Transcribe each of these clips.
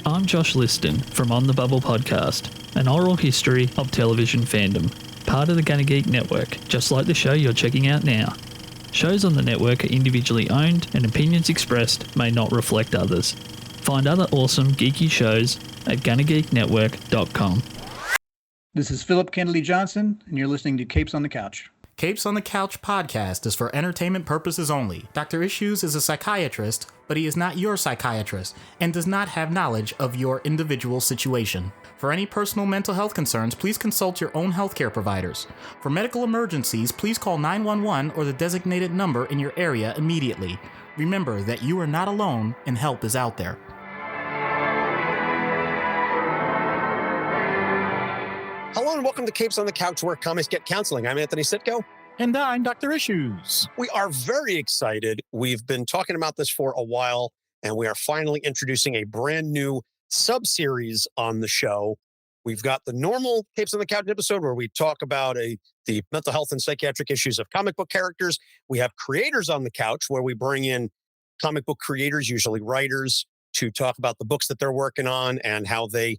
I'm Josh Liston from On the Bubble podcast, an oral history of television fandom, part of the Gunna Geek Network, just like the show you're checking out now. Shows on the network are individually owned and opinions expressed may not reflect others. Find other awesome geeky shows at gunnageeknetwork.com. This is Philip Kennedy Johnson, and you're listening to Capes on the Couch. Capes on the Couch podcast is for entertainment purposes only. Dr. Issues is a psychiatrist, but he is not your psychiatrist and does not have knowledge of your individual situation. For any personal mental health concerns, please consult your own healthcare providers. For medical emergencies, please call 911 or the designated number in your area immediately. Remember that you are not alone and help is out there. Hello and welcome to Capes on the Couch, where comics get counseling. I'm Anthony Sitko. And I'm Dr. Issues. We are very excited. We've been talking about this for a while, and we are finally introducing a brand new subseries on the show. We've got the normal Capes on the Couch episode where we talk about the mental health and psychiatric issues of comic book characters. We have Creators on the Couch, where we bring in comic book creators, usually writers, to talk about the books that they're working on and how they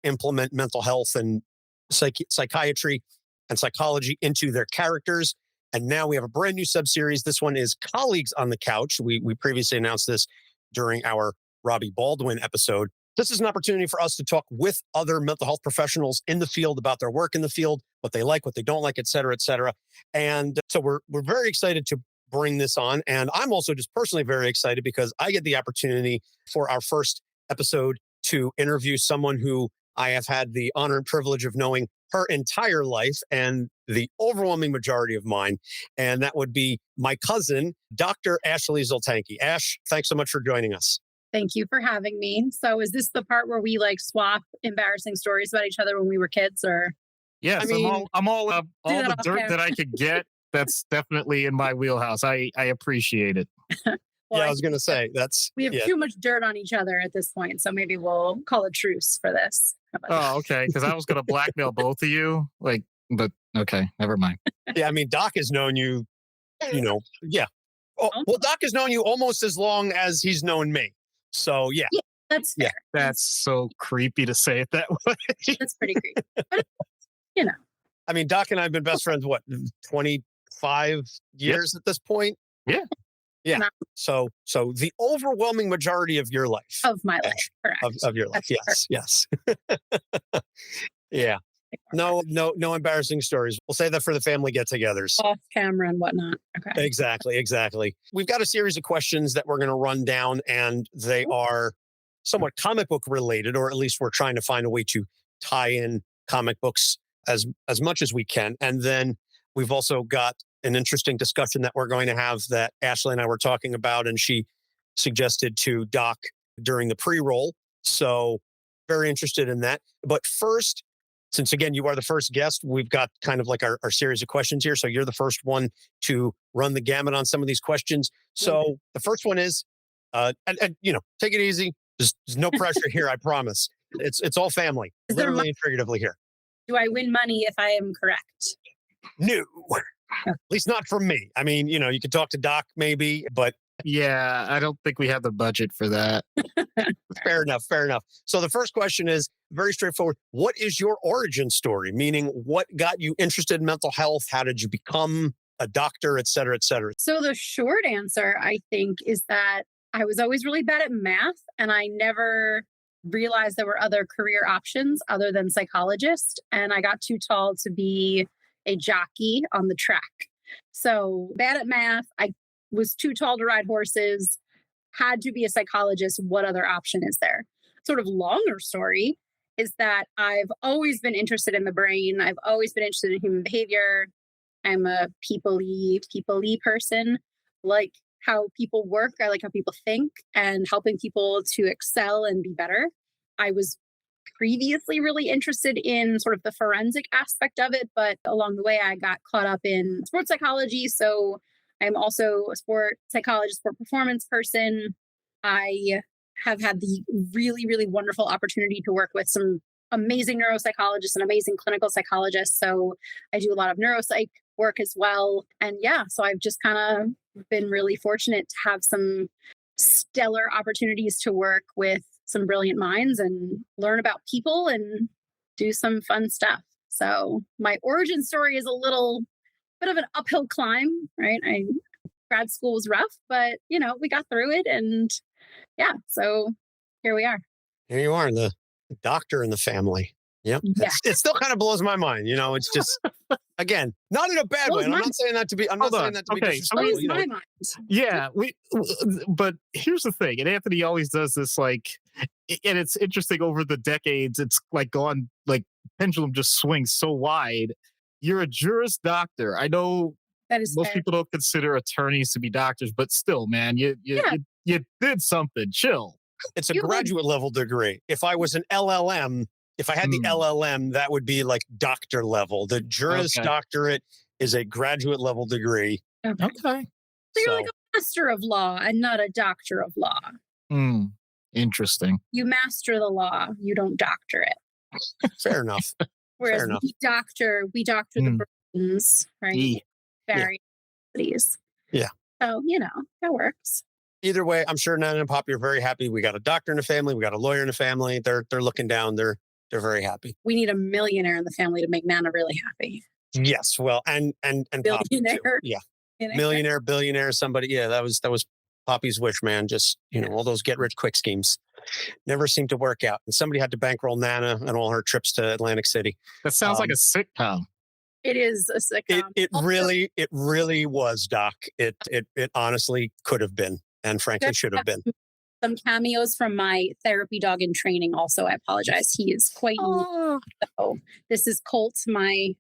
implement mental health and psychiatry and psychology into their characters. And now we have a brand new subseries. This one is Colleagues on the Couch. We previously announced this during our Robbie Baldwin episode. This is an opportunity for us to talk with other mental health professionals in the field about their work in the field, what they like, what they don't like, et cetera, et cetera. And so we're very excited to bring this on. And I'm also just personally very excited because I get the opportunity for our first episode to interview someone who I have had the honor and privilege of knowing her entire life and the overwhelming majority of mine. And that would be my cousin, Dr. Ashley Zultanky. Ash, thanks so much for joining us. Thank you for having me. So is this the part where we swap embarrassing stories about each other when we were kids, or? Yes, I'm all the dirt that I could get. That's definitely in my wheelhouse. I appreciate it. Well, yeah, I was going to say we have too much dirt on each other at this point, so maybe we'll call a truce for this. Oh, okay. Because I was going to blackmail both of you. But okay, never mind. Yeah, I mean, Doc has known you, yeah. Oh, well, Doc has known you almost as long as he's known me. So, yeah. That's fair. Yeah, that's so creepy to say it that way. That's pretty creepy. But, I mean, Doc and I have been best friends, 25 years at this point? Yeah. Yeah. So the overwhelming majority of your life. Of my life, correct. Of your life. Yes. Yeah. No embarrassing stories. We'll say that for the family get-togethers. Off camera and whatnot. Okay. Exactly. We've got a series of questions that we're going to run down, and they are somewhat comic book related, or at least we're trying to find a way to tie in comic books as much as we can. And then we've also got an interesting discussion that we're going to have that Ashley and I were talking about, and she suggested to Doc during the pre-roll. So very interested in that. But first, since again, you are the first guest, we've got kind of like our series of questions here. So you're the first one to run the gamut on some of these questions. So the first one is, and take it easy. There's no pressure here, I promise. It's all family, literally and figuratively here. Do I win money if I am correct? No. At least not from me. I mean, you could talk to Doc maybe, but... Yeah, I don't think we have the budget for that. Fair enough. So the first question is very straightforward. What is your origin story? Meaning, what got you interested in mental health? How did you become a doctor, et cetera, et cetera? So the short answer, I think, is that I was always really bad at math, and I never realized there were other career options other than psychologist. And I got too tall to be a jockey on the track. So bad at math. I was too tall to ride horses, had to be a psychologist. What other option is there? Sort of longer story is that I've always been interested in the brain. I've always been interested in human behavior. I'm a people-y person. Like how people work. I like how people think and helping people to excel and be better. I was previously really interested in sort of the forensic aspect of it, but along the way I got caught up in sports psychology. So I'm also a sport psychologist, sport performance person. I have had the really, really wonderful opportunity to work with some amazing neuropsychologists and amazing clinical psychologists. So I do a lot of neuropsych work as well. And so I've just kind of been really fortunate to have some stellar opportunities to work with some brilliant minds and learn about people and do some fun stuff. So my origin story is a little bit of an uphill climb, right? Grad school was rough, but we got through it, and yeah, so here we are. Here you are, the doctor in the family. Yep. Yeah. It still kind of blows my mind. It's just, again, not in a bad way. And I'm not saying that to be, I'm not saying that to be disrespectful. Blows my mind. Yeah, but here's the thing, and Anthony always does this, like, and it's interesting over the decades. It's like gone, like pendulum just swings so wide. You're a Juris Doctor. I know that is most fair. people don't consider attorneys to be doctors, but still, man, you did something. Chill. It's a graduate level degree. If I was an LLM, if I had the LLM, that would be like doctor level. The Juris Doctorate is a graduate level degree. Okay. So you're like a master of law and not a doctor of law. Interesting. You master the law, you don't doctor it. Fair enough. Whereas we doctor the brains, right? Various cities. Yeah. So, that works. Either way, I'm sure Nana and Poppy are very happy. We got a doctor in the family. We got a lawyer in the family. They're looking down. They're very happy. We need a millionaire in the family to make Nana really happy. Yes. Well, and billionaire. Poppy too. Yeah. Millionaire, billionaire, somebody. Yeah, that was Poppy's wish, man. Just, all those get rich quick schemes never seemed to work out. And somebody had to bankroll Nana and all her trips to Atlantic City. That sounds like a sitcom. It is a sitcom. It really was, Doc. It honestly could have been, and frankly should have been. Some cameos from my therapy dog in training also. I apologize. He is quite unique. So this is Colt, my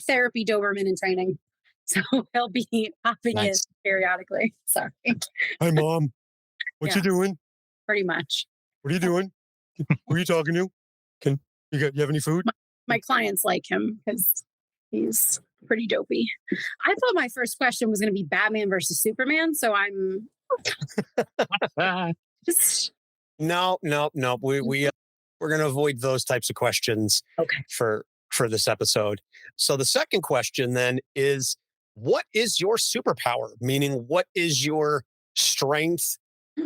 therapy Doberman in training. So he'll be popping in periodically. Sorry. Hi, Mom. What you doing? Pretty much. What are you doing? Who are you talking to? You have any food? My clients like him because he's pretty dopey. I thought my first question was going to be Batman versus Superman, so I'm just... No. We're going to avoid those types of questions for this episode. So the second question then is, what is your superpower? Meaning, what is your strength?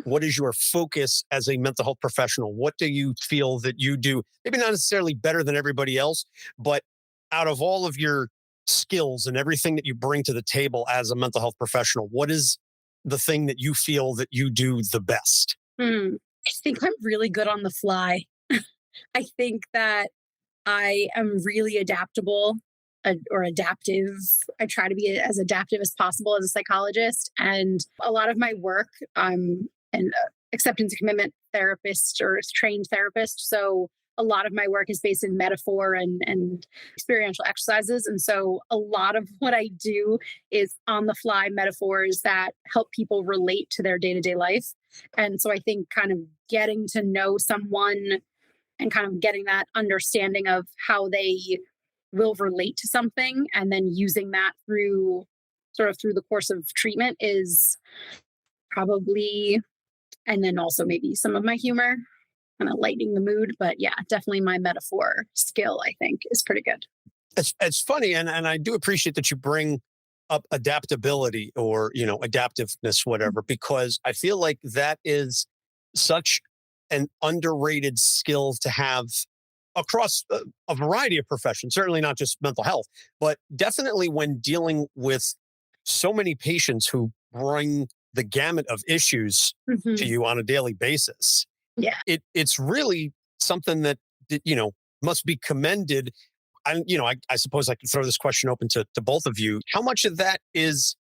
What is your focus as a mental health professional? What do you feel that you do? Maybe not necessarily better than everybody else, but out of all of your skills and everything that you bring to the table as a mental health professional, what is the thing that you feel that you do the best? I think I'm really good on the fly. I think that I am really adaptable or adaptive. I try to be as adaptive as possible as a psychologist. And a lot of my work, I'm an acceptance and commitment therapist or trained therapist. So a lot of my work is based in metaphor and experiential exercises. And so a lot of what I do is on the fly metaphors that help people relate to their day-to-day life. And so I think kind of getting to know someone and kind of getting that understanding of how they will relate to something and then using that through the course of treatment is probably, and then also maybe some of my humor, kind of lightening the mood. But yeah, definitely my metaphor skill, I think, is pretty good. It's funny. And I do appreciate that you bring up adaptability or, adaptiveness, whatever, because I feel like that is such an underrated skill to have across a variety of professions, certainly not just mental health, but definitely when dealing with so many patients who bring the gamut of issues to you on a daily basis. Yeah. It's really something that, must be commended. I suppose I could throw this question open to both of you. How much of that is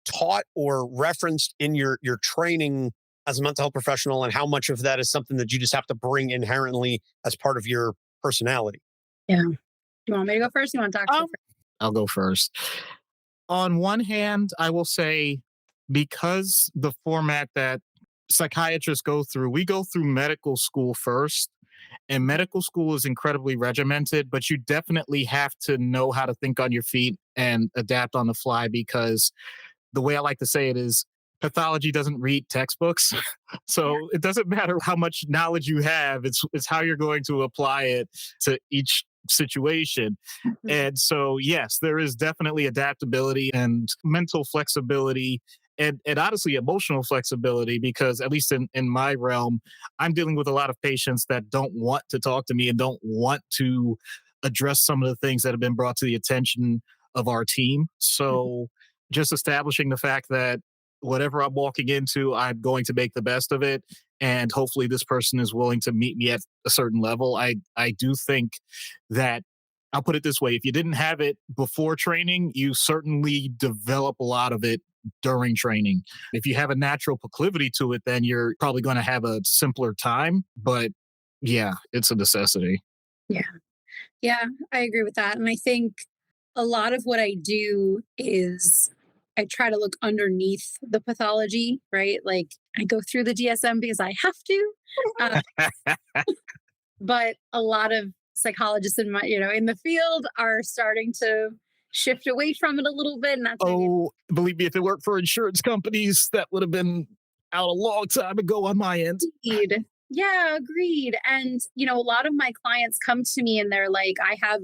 taught or referenced in your training as a mental health professional, and how much of that is something that you just have to bring inherently as part of your personality? Yeah. You want me to go first? You want to talk to first? I'll go first. On one hand, I will say, because the format that psychiatrists go through, we go through medical school first, and medical school is incredibly regimented, but you definitely have to know how to think on your feet and adapt on the fly, because the way I like to say it is, pathology doesn't read textbooks. So it doesn't matter how much knowledge you have, it's how you're going to apply it to each situation. And so, yes, there is definitely adaptability and mental flexibility and honestly emotional flexibility, because at least in my realm, I'm dealing with a lot of patients that don't want to talk to me and don't want to address some of the things that have been brought to the attention of our team. So just establishing the fact that whatever I'm walking into, I'm going to make the best of it. And hopefully this person is willing to meet me at a certain level. I do think that, I'll put it this way, if you didn't have it before training, you certainly develop a lot of it during training. If you have a natural proclivity to it, then you're probably going to have a simpler time. But yeah, it's a necessity. Yeah. Yeah, I agree with that. And I think a lot of what I do is I try to look underneath the pathology, right? Like I go through the DSM because I have to. Uh, but a lot of psychologists in my, in the field are starting to shift away from it a little bit. And that's maybe Oh, believe me, if it weren't for insurance companies, that would have been out a long time ago on my end. agreed. Yeah, agreed. And, a lot of my clients come to me and they're like, I have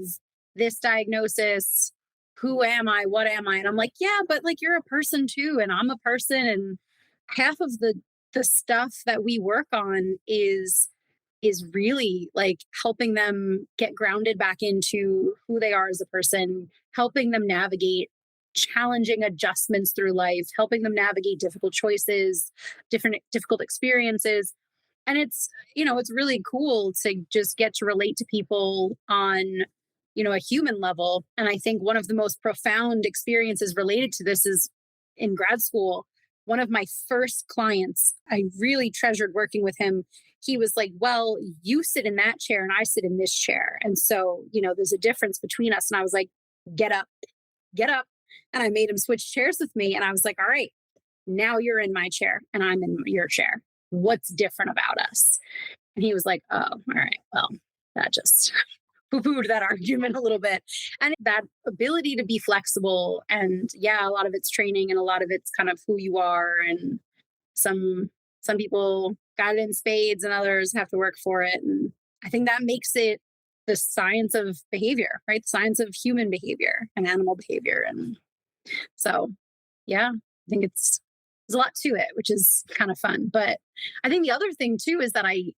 this diagnosis. Who am I? What am I? And I'm like, yeah, but like you're a person too. And I'm a person. And half of the stuff that we work on is really like helping them get grounded back into who they are as a person, helping them navigate challenging adjustments through life, helping them navigate difficult choices, difficult experiences. And it's really cool to just get to relate to people on, a human level. And I think one of the most profound experiences related to this is in grad school. One of my first clients, I really treasured working with him. He was like, well, you sit in that chair and I sit in this chair. And so, there's a difference between us. And I was like, get up, get up. And I made him switch chairs with me. And I was like, all right, now you're in my chair and I'm in your chair. What's different about us? And he was like, oh, all right, well, that just poo-pooed that argument a little bit. And that ability to be flexible, and yeah, a lot of it's training and a lot of it's kind of who you are. And some people got it in spades and others have to work for it. And I think that makes it the science of behavior, right? The science of human behavior and animal behavior. And so, yeah, I think there's a lot to it, which is kind of fun. But I think the other thing too is that I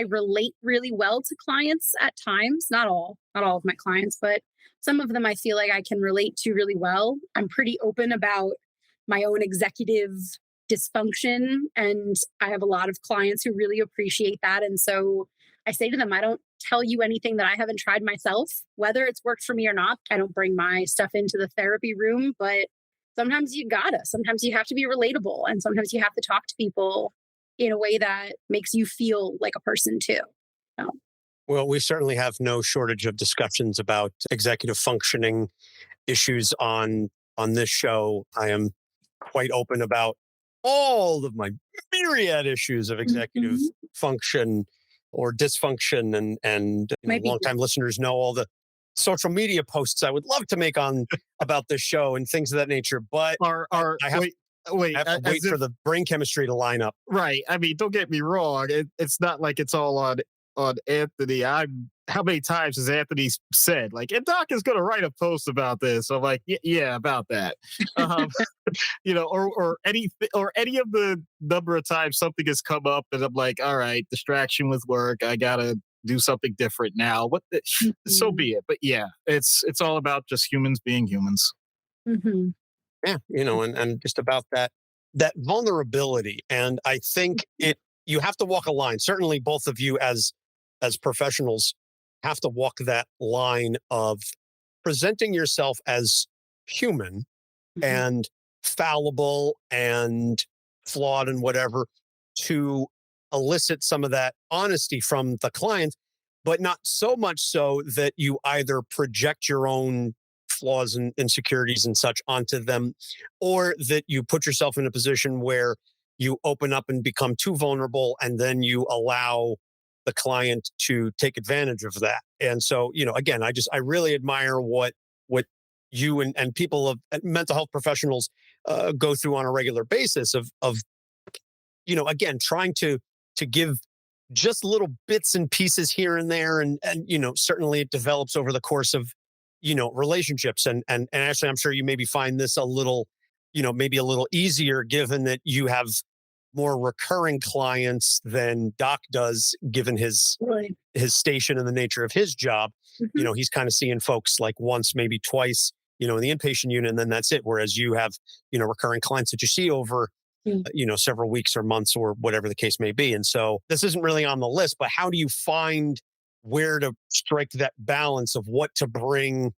relate really well to clients at times, not all of my clients, but some of them I feel like I can relate to really well. I'm pretty open about my own executive dysfunction, and I have a lot of clients who really appreciate that. And so I say to them, I don't tell you anything that I haven't tried myself, whether it's worked for me or not. I don't bring my stuff into the therapy room, but sometimes sometimes you have to be relatable, and sometimes you have to talk to people in a way that makes you feel like a person too. So. Well, we certainly have no shortage of discussions about executive functioning issues on this show. I am quite open about all of my myriad issues of executive function or dysfunction, and longtime listeners know all the social media posts I would love to make about this show and things of that nature. But I have to wait for the brain chemistry to line up. Right. I mean, don't get me wrong. It's not like it's all on Anthony. How many times has Anthony said, like, and Doc is going to write a post about this? I'm like, yeah, about that. Or any of the number of times something has come up and I'm like, all right, distraction with work. I got to do something different now. So be it. But yeah, it's all about just humans being humans. Mm-hmm. Yeah, and just about that vulnerability. And I think you have to walk a line. Certainly both of you as professionals have to walk that line of presenting yourself as human and fallible and flawed and whatever, to elicit some of that honesty from the client, but not so much so that you either project your own flaws and insecurities and such onto them, or that you put yourself in a position where you open up and become too vulnerable, and then you allow the client to take advantage of that. And so, again, I really admire what you and people of mental health professionals go through on a regular basis of again, trying to give just little bits and pieces here and there. And certainly it develops over the course of, relationships. And actually, I'm sure you maybe find this a little maybe a little easier given that you have more recurring clients than Doc does, given his Right. station and the nature of his job. Mhm. He's kind of seeing folks like once, maybe twice, in the inpatient unit, and then that's it. Whereas you have, recurring clients that you see over, Mm. several weeks or months or whatever the case may be. And so this isn't really on the list, but how do you find where to strike that balance of what to bring,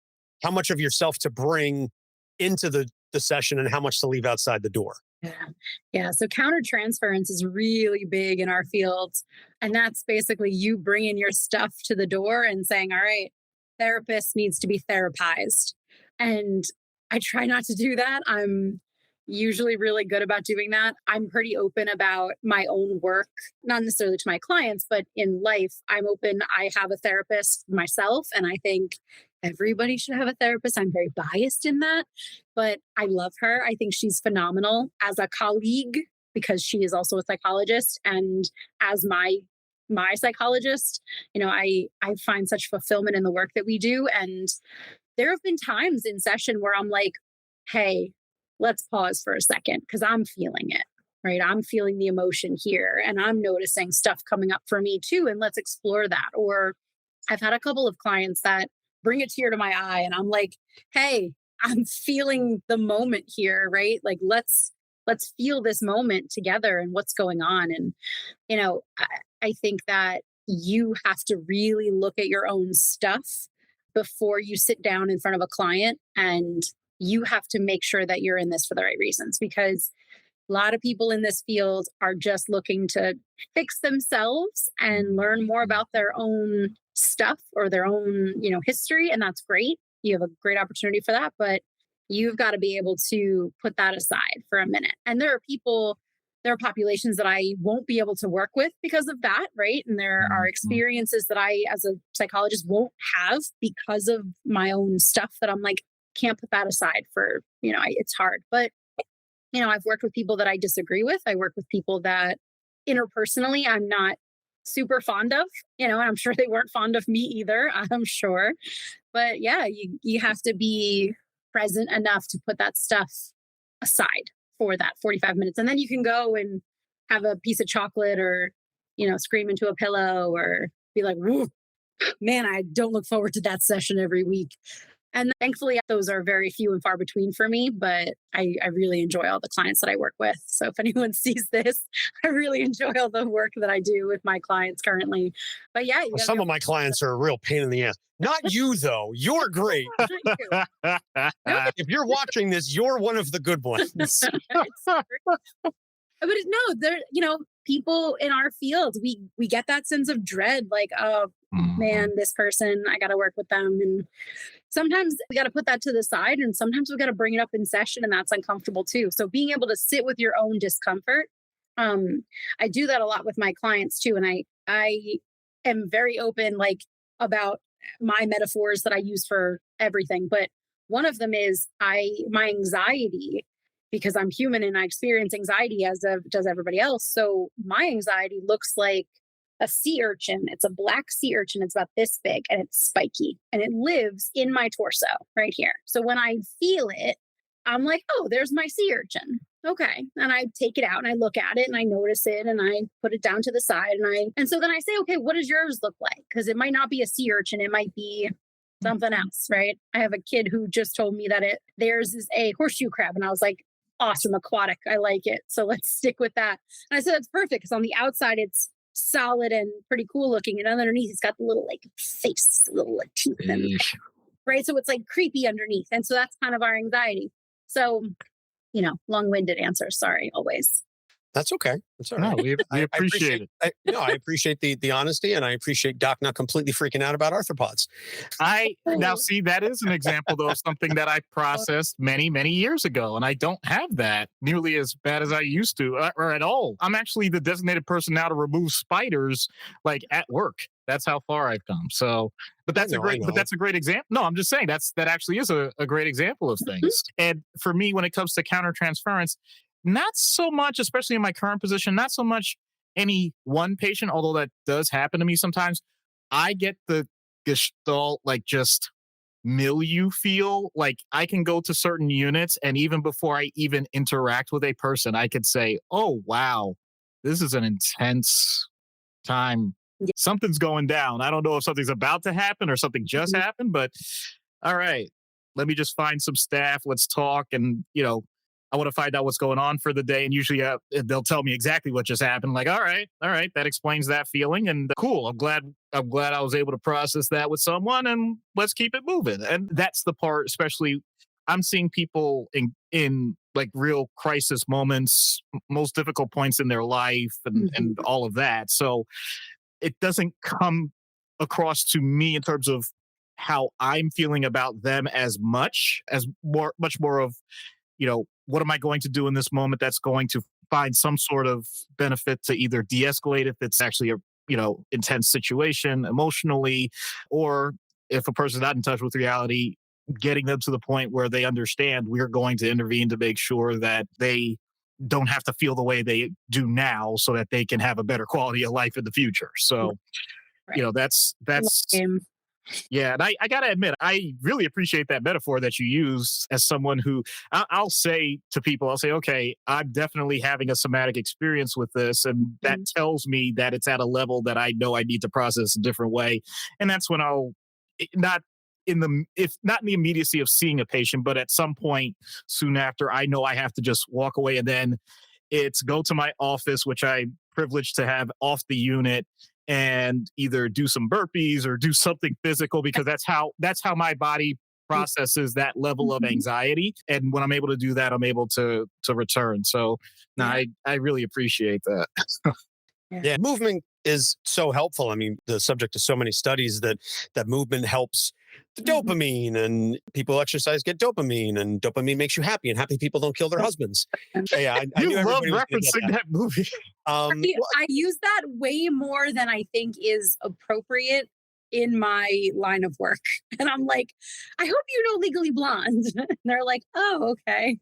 how much of yourself to bring into the session and how much to leave outside the door? Yeah. Yeah. So countertransference is really big in our field. And that's basically you bringing your stuff to the door and saying, all right, therapist needs to be therapized. And I try not to do that. I'm usually really good about doing that. I'm pretty open about my own work, not necessarily to my clients, but in life, I'm open. I have a therapist myself, and I think everybody should have a therapist. I'm very biased in that, but I love her. I think she's phenomenal as a colleague because she is also a psychologist, and as my psychologist, I find such fulfillment in the work that we do. And there have been times in session where I'm like, hey, let's pause for a second because I'm feeling it, right? I'm feeling the emotion here and I'm noticing stuff coming up for me too. And let's explore that. Or I've had a couple of clients that bring a tear to my eye and I'm like, hey, I'm feeling the moment here, right? Like let's feel this moment together and what's going on. And, I think that you have to really look at your own stuff before you sit down in front of a client, and you have to make sure that you're in this for the right reasons, because a lot of people in this field are just looking to fix themselves and learn more about their own stuff or their own, history. And that's great. You have a great opportunity for that, but you've got to be able to put that aside for a minute. And there are populations that I won't be able to work with because of that, right? And there are experiences that I, as a psychologist, won't have because of my own stuff that I'm like, can't put that aside for, it's hard. But, I've worked with people that I disagree with. I work with people that interpersonally I'm not super fond of, and I'm sure they weren't fond of me either, I'm sure. But yeah, you have to be present enough to put that stuff aside for that 45 minutes. And then you can go and have a piece of chocolate or, scream into a pillow or be like, woo, man, I don't look forward to that session every week. And thankfully, those are very few and far between for me, but I really enjoy all the clients that I work with. So if anyone sees this, I really enjoy all the work that I do with my clients currently. But yeah, Well, some of my clients are a real pain in the ass. Not you, though. You're great. If you're watching this, you're one of the good ones. But no, people in our field, we get that sense of dread, like, oh man, this person, I got to work with them. And sometimes we got to put that to the side, and sometimes we got to bring it up in session, and that's uncomfortable too. So being able to sit with your own discomfort, I do that a lot with my clients too. And I am very open, like, about my metaphors that I use for everything. But one of them is my anxiety, because I'm human and I experience anxiety as does everybody else. So my anxiety looks like a sea urchin. It's a black sea urchin. It's about this big and it's spiky and it lives in my torso right here. So when I feel it, I'm like, oh, there's my sea urchin. Okay. And I take it out and I look at it and I notice it and I put it down to the side and so then I say, okay, what does yours look like? Because it might not be a sea urchin. It might be something else, right? I have a kid who just told me that theirs is a horseshoe crab. And I was like, awesome, aquatic. I like it. So let's stick with that. And I said, that's perfect because on the outside, it's solid and pretty cool looking. And underneath, it's got the little like face, little like teeth. Right. So it's like creepy underneath. And so that's kind of our anxiety. So, long-winded answer. Sorry, always. That's okay. That's all right. No, we appreciate it. I appreciate the honesty, and I appreciate Doc not completely freaking out about arthropods. Now see, that is an example though of something that I processed many, many years ago, and I don't have that nearly as bad as I used to, or at all. I'm actually the designated person now to remove spiders, like at work. That's how far I've come. So, but that's a great example. No, I'm just saying that actually is a great example of things. And for me, when it comes to countertransference, not so much, especially in my current position, not so much any one patient, although that does happen to me sometimes. I get the gestalt, like just milieu feel. Like I can go to certain units, and even before I even interact with a person, I could say, oh, wow, this is an intense time. Yeah. Something's going down. I don't know if something's about to happen or something just happened, but all right, let me just find some staff. Let's talk. And, I want to find out what's going on for the day. And usually they'll tell me exactly what just happened. Like, all right, that explains that feeling. And cool. I'm glad I was able to process that with someone, and let's keep it moving. And that's the part, especially I'm seeing people in like real crisis moments, most difficult points in their life and all of that. So it doesn't come across to me in terms of how I'm feeling about them as much more of, what am I going to do in this moment that's going to find some sort of benefit to either de-escalate if it's actually a, intense situation emotionally, or if a person's not in touch with reality, getting them to the point where they understand we're going to intervene to make sure that they don't have to feel the way they do now so that they can have a better quality of life in the future. So, Right. that's Same. yeah, and I got to admit, I really appreciate that metaphor that you use as someone who I'll say to people, I'll say, okay, I'm definitely having a somatic experience with this. And that tells me that it's at a level that I know I need to process a different way. And that's when not if not in the immediacy of seeing a patient, but at some point soon after, I know I have to just walk away, and then it's go to my office, which I'm privileged to have off the unit, and either do some burpees or do something physical, because that's how my body processes that level of anxiety. And when I'm able to do that, I'm able to return. So no, I really appreciate that. Yeah, movement is so helpful. I mean, the subject of so many studies that movement helps the dopamine, and people exercise get dopamine, and dopamine makes you happy, and happy people don't kill their husbands. I You knew love everybody was good at referencing that movie. I use that way more than I think is appropriate in my line of work. And I'm like, I hope you know Legally Blonde. And they're like, oh, okay.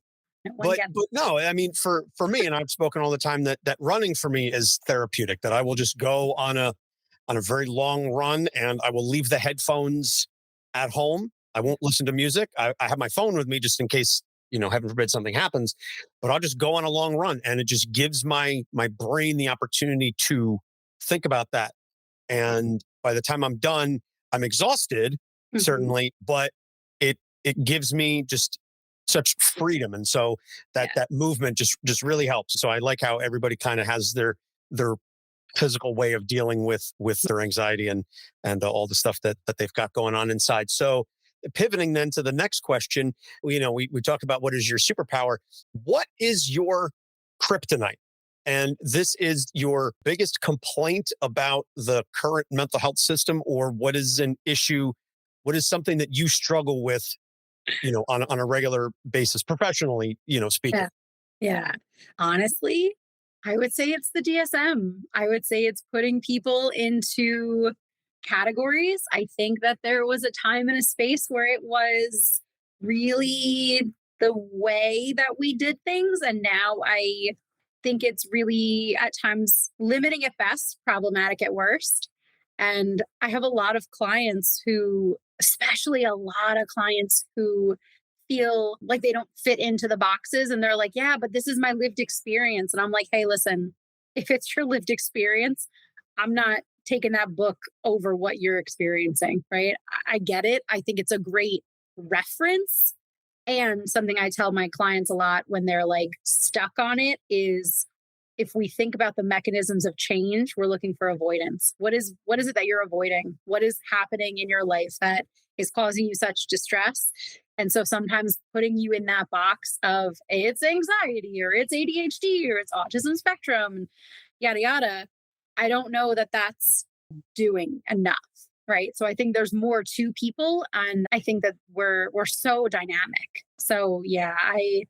But no, I mean, for me, and I've spoken all the time that running for me is therapeutic. That I will just go on a very long run, and I will leave the headphones at home. I won't listen to music. I have my phone with me just in case, heaven forbid something happens. But I'll just go on a long run, and it just gives my brain the opportunity to think about that. And by the time I'm done, I'm exhausted, certainly, but it gives me just such freedom. And so that movement just really helps. So I like how everybody kind of has their physical way of dealing with their anxiety and all the stuff that they've got going on inside. So pivoting then to the next question, we talk about what is your superpower. What is your kryptonite? And this is your biggest complaint about the current mental health system, or what is an issue? What is something that you struggle with, on a regular basis, professionally, speaking? Yeah. Honestly, I would say it's the DSM. I would say it's putting people into categories. I think that there was a time and a space where it was really the way that we did things. And now I think it's really at times limiting at best, problematic at worst. And I have a lot of clients who, especially a lot of clients who feel like they don't fit into the boxes, and they're like, yeah, but this is my lived experience. And I'm like, hey, listen, if it's your lived experience, I'm not taking that book over what you're experiencing, right? I get it. I think it's a great reference. And something I tell my clients a lot when they're like stuck on it is, if we think about the mechanisms of change, we're looking for avoidance. What is it that you're avoiding? What is happening in your life that is causing you such distress? And so sometimes putting you in that box of it's anxiety or it's ADHD or it's autism spectrum and yada, yada, I don't know that that's doing enough. Right. So I think there's more to people. And I think that we're so dynamic. So yeah, I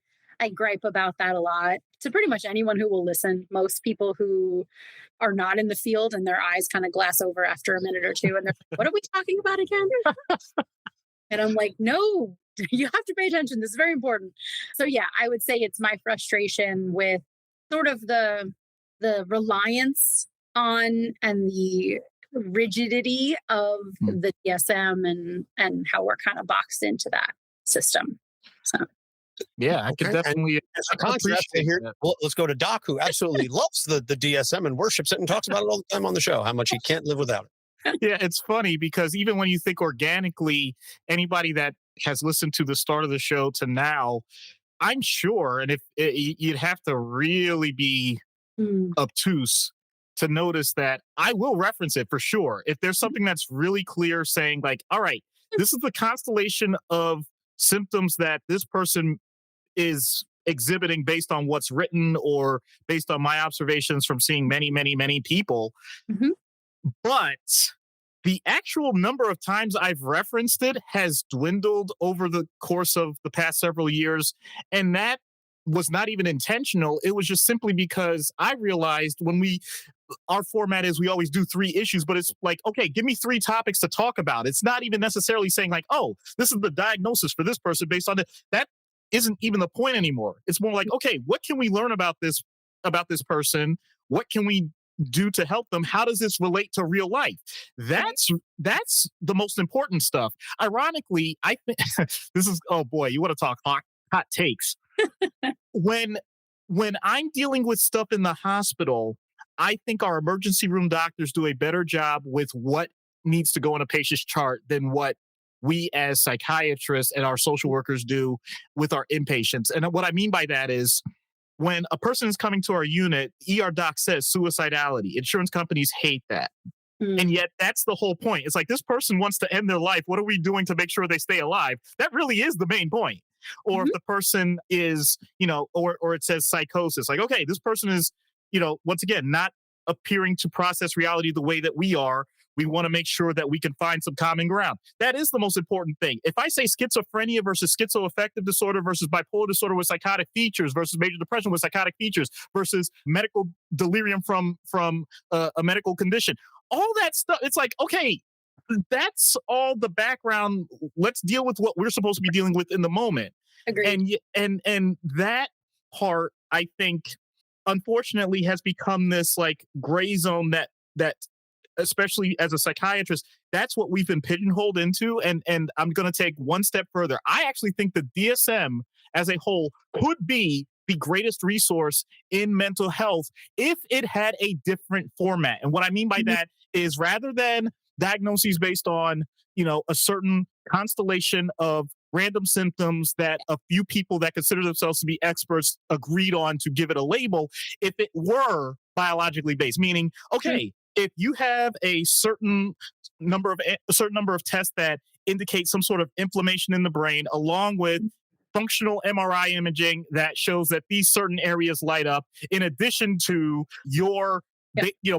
gripe about that a lot to pretty much anyone who will listen. Most people who are not in the field, and their eyes kind of glass over after a minute or two, and they're like, what are we talking about again? And I'm like, no, you have to pay attention. This is very important. So yeah, I would say it's my frustration with sort of the reliance on and the rigidity of the DSM and how we're kind of boxed into that system. So Yeah, I could definitely as a contrast here. Well, let's go to Doc, who absolutely loves the DSM and worships it and talks about it all the time on the show, how much he can't live without it. Yeah, it's funny because even when you think organically, anybody that has listened to the start of the show to now, I'm sure, and if you'd have to really be obtuse to notice that I will reference it for sure. If there's something that's really clear saying like, all right, this is the constellation of symptoms that this person is exhibiting based on what's written or based on my observations from seeing many, many, many people. But the actual number of times I've referenced it has dwindled over the course of the past several years. And that was not even intentional. It was just simply because I realized when our format is we always do 3 issues, but it's like, okay, give me 3 topics to talk about. It's not even necessarily saying like, oh, this is the diagnosis for this person based on it. That isn't even the point anymore. It's more like, okay, what can we learn about this person? What can we do to help them? How does this relate to real life? That's the most important stuff. Ironically, I think this is, oh boy, you want to talk hot takes. When I'm dealing with stuff in the hospital, I think our emergency room doctors do a better job with what needs to go on a patient's chart than what we as psychiatrists and our social workers do with our inpatients. And what I mean by that is when a person is coming to our unit, ER doc says suicidality. Insurance companies hate that. And yet that's the whole point. It's like, this person wants to end their life. What are we doing to make sure they stay alive? That really is the main point. Or if the person is, or it says psychosis, like, okay, this person is, once again, not appearing to process reality the way that we are. We want to make sure that we can find some common ground. That is the most important thing. If I say schizophrenia versus schizoaffective disorder versus bipolar disorder with psychotic features versus major depression with psychotic features versus medical delirium from a medical condition, all that stuff, it's like, okay, that's all the background. Let's deal with what we're supposed to be dealing with in the moment. Agreed. And that part, I think, unfortunately, has become this like gray zone that especially as a psychiatrist, that's what we've been pigeonholed into. And I'm going to take one step further. I actually think the DSM as a whole could be the greatest resource in mental health if it had a different format. And what I mean by that is rather than diagnoses based on, a certain constellation of random symptoms that a few people that consider themselves to be experts agreed on to give it a label, if it were biologically based, meaning, okay, if you have a certain number of tests that indicate some sort of inflammation in the brain, along with functional MRI imaging that shows that these certain areas light up, in addition to your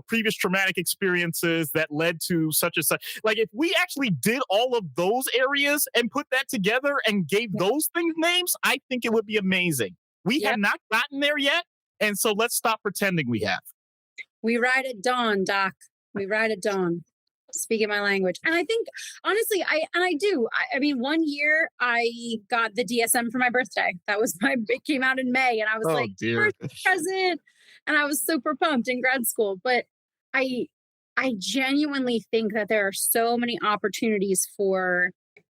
previous traumatic experiences that led to such and such. Like, if we actually did all of those areas and put that together and gave those things names, I think it would be amazing. We have not gotten there yet, and so let's stop pretending we have. We ride at dawn, Doc. We ride at dawn. Speaking my language. And I think, honestly, I do. I mean, one year I got the DSM for my birthday. It came out in May, and I was birthday present. And I was super pumped in grad school. But I genuinely think that there are so many opportunities for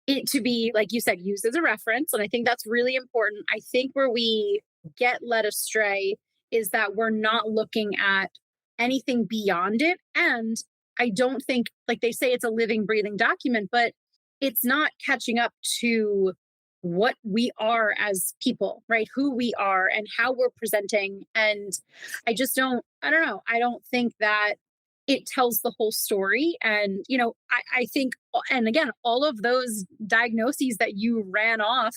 it to be, like you said, used as a reference. And I think that's really important. I think where we get led astray is that we're not looking at anything beyond it. And I don't think, like they say, it's a living, breathing document, but it's not catching up to what we are as people, right? Who we are and how we're presenting. And I don't know. I don't think that it tells the whole story. And, I think, and again, all of those diagnoses that you ran off,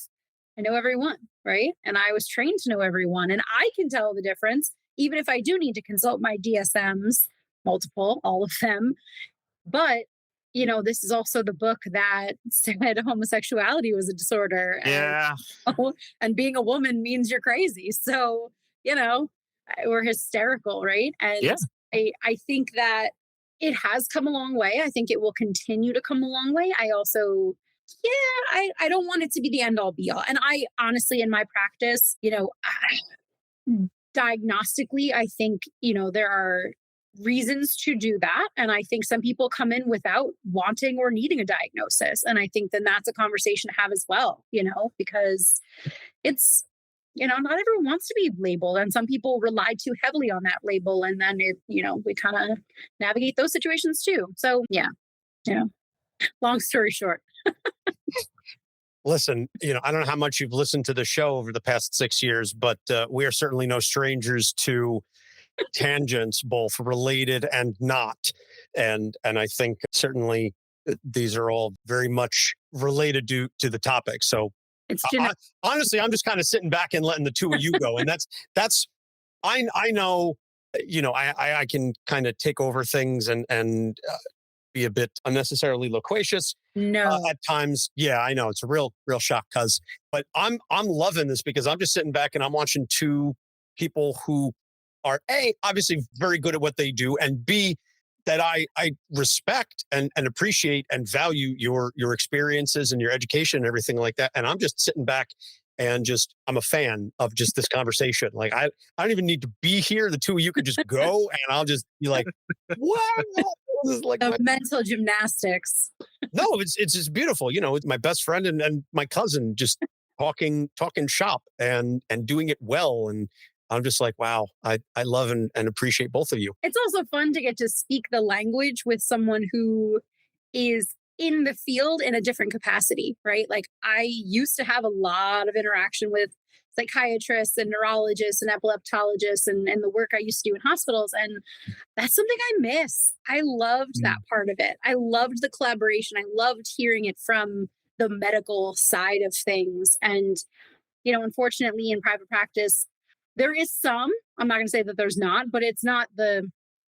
I know everyone, right? And I was trained to know everyone, and I can tell the difference, even if I do need to consult my DSMs, all of them. But, this is also the book that said homosexuality was a disorder. And being a woman means you're crazy. So, we're hysterical, right? And I think that it has come a long way. I think it will continue to come a long way. I also, I don't want it to be the end all be all. And I honestly, in my practice, diagnostically, I think, there are reasons to do that. And I think some people come in without wanting or needing a diagnosis. And I think then that's a conversation to have as well, because it's, not everyone wants to be labeled. And some people rely too heavily on that label. And then we kind of navigate those situations too. So yeah. Long story short. Listen, I don't know how much you've listened to the show over the past 6 years, but we are certainly no strangers to tangents, both related and not. And I think certainly these are all very much related to the topic. So it's honestly, I'm just kind of sitting back and letting the two of you go. And I know, I can kind of take over things and be a bit unnecessarily loquacious. No. At times. Yeah, I know. It's a real shock, but I'm loving this because I'm just sitting back and I'm watching two people who are A, obviously very good at what they do, and B, that I respect and appreciate and value your experiences and your education and everything like that. And I'm just sitting back and I'm a fan of just this conversation. Like I don't even need to be here. The two of you could just go and I'll just be like, wow. This is like the mental gymnastics. No, it's just beautiful. It's my best friend and my cousin just talking shop and doing it well. And I'm just like, wow, I love and appreciate both of you. It's also fun to get to speak the language with someone who is in the field in a different capacity, right? Like I used to have a lot of interaction with psychiatrists and neurologists and epileptologists and the work I used to do in hospitals. And that's something I miss. I loved that part of it. I loved the collaboration. I loved hearing it from the medical side of things. And, unfortunately in private practice, there is some, I'm not going to say that there's not, but it's not the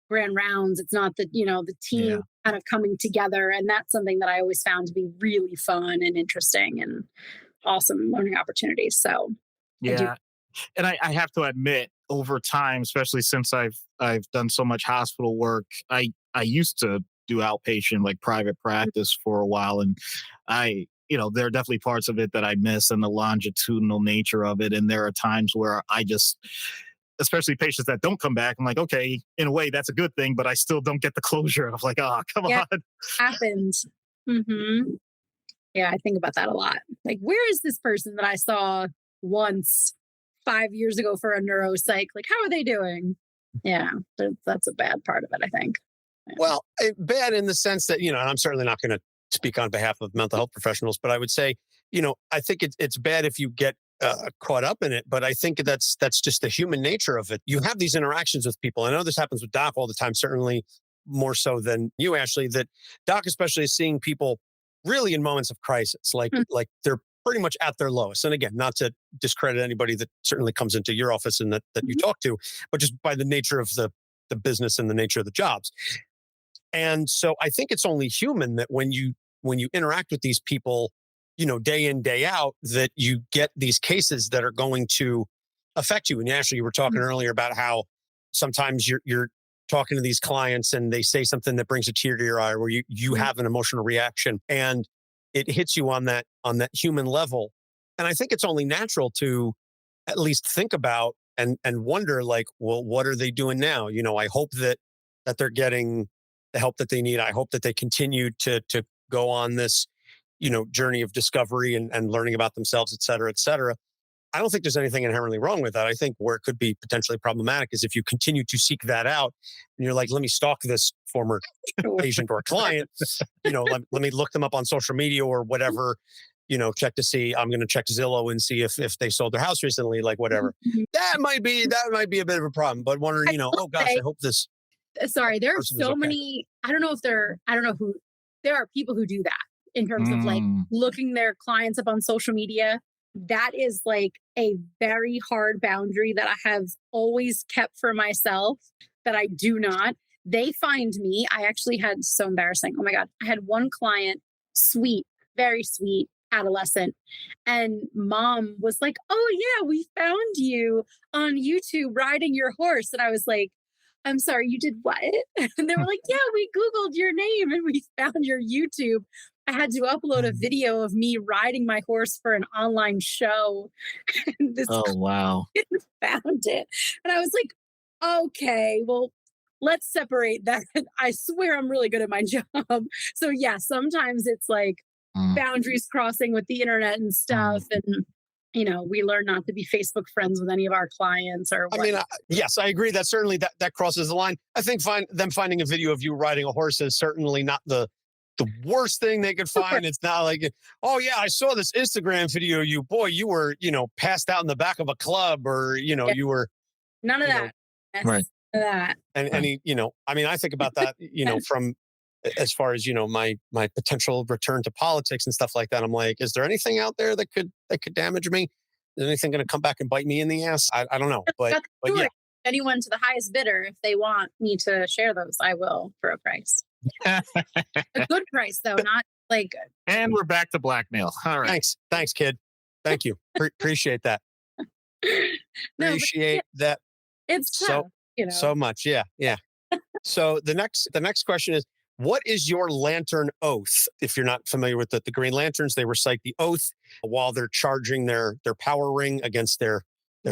grand rounds. It's not the, the team kind of coming together. And that's something that I always found to be really fun and interesting and awesome learning opportunities. So yeah. And I have to admit, over time, especially since I've done so much hospital work, I used to do outpatient, like private practice for a while. And there are definitely parts of it that I miss and the longitudinal nature of it. And there are times where especially patients that don't come back, I'm like, okay, in a way that's a good thing, but I still don't get the closure. I'm like, come on. Happens. Mm-hmm. Yeah, I think about that a lot. Like, where is this person that I saw once 5 years ago for a neuropsych? Like, how are they doing? Yeah, that's a bad part of it, I think. Yeah. Well, bad in the sense that, and I'm certainly not going to speak on behalf of mental health professionals, but I would say, I think it's bad if you get caught up in it, but I think that's just the human nature of it. You have these interactions with people. I know this happens with Doc all the time, certainly more so than you, Ashley, that Doc especially is seeing people really in moments of crisis, like they're pretty much at their lowest. And again, not to discredit anybody that certainly comes into your office and that you talk to, but just by the nature of the business and the nature of the jobs. And so I think it's only human that when you interact with these people, day in, day out, that you get these cases that are going to affect you. And Ashley, you were talking earlier about how sometimes you're talking to these clients and they say something that brings a tear to your eye, where you have an emotional reaction and it hits you on that human level. And I think it's only natural to at least think about and wonder, like, well, what are they doing now? I hope that they're getting the help that they need. I hope that they continue to go on this, journey of discovery and learning about themselves, et cetera, et cetera. I don't think there's anything inherently wrong with that. I think where it could be potentially problematic is if you continue to seek that out and you're like, let me stalk this former patient or client, let me look them up on social media or whatever, check to see, I'm going to check Zillow and see if they sold their house recently, like whatever. That might be a bit of a problem, but wondering, oh gosh, I hope this. Sorry, there are so many, I don't know who, there are people who do that in terms of like looking their clients up on social media. That is like a very hard boundary that I have always kept for myself, that I do not. They find me. I actually had, so embarrassing. Oh my God. I had one client, sweet, very sweet adolescent. And mom was like, oh yeah, we found you on YouTube riding your horse. And I was like, I'm sorry, you did what? And they were like, yeah, we Googled your name and we found your YouTube. I had to upload a video of me riding my horse for an online show. And this wow. found it. And I was like, okay, well, let's separate that. I swear I'm really good at my job. So yeah, sometimes it's like boundaries crossing with the internet and stuff. And, we learn not to be Facebook friends with any of our clients or what. I mean, yes, I agree that certainly that crosses the line. I think them finding a video of you riding a horse is certainly not the worst thing they could find. It's not like, oh yeah, I saw this Instagram video. You were, passed out in the back of a club, or, you were none of that. Right. None of that. And I think about that, from as far as, my potential return to politics and stuff like that. I'm like, is there anything out there that could damage me? Is anything going to come back and bite me in the ass? I don't know. But yeah. Anyone to the highest bidder, if they want me to share those, I will for a price. A good price, though, not like. And we're back to blackmail. All right. Thanks, kid. Thank you. Appreciate that. Appreciate that. It's tough, so much. Yeah. So the next question is, what is your lantern oath? If you're not familiar with the Green Lanterns, they recite the oath while they're charging their power ring against their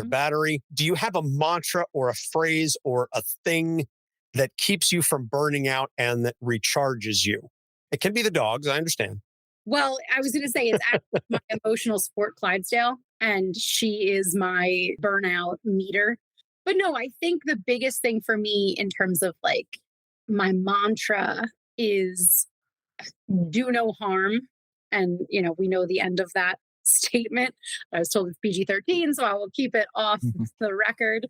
battery. Do you have a mantra or a phrase or a thing that keeps you from burning out and that recharges you? It can be the dogs, I understand. Well, I was going to say it's actually my emotional support, Clydesdale, and she is my burnout meter. But no, I think the biggest thing for me in terms of like my mantra is do no harm. And, we know the end of that statement. I was told it's PG-13, so I will keep it off the record.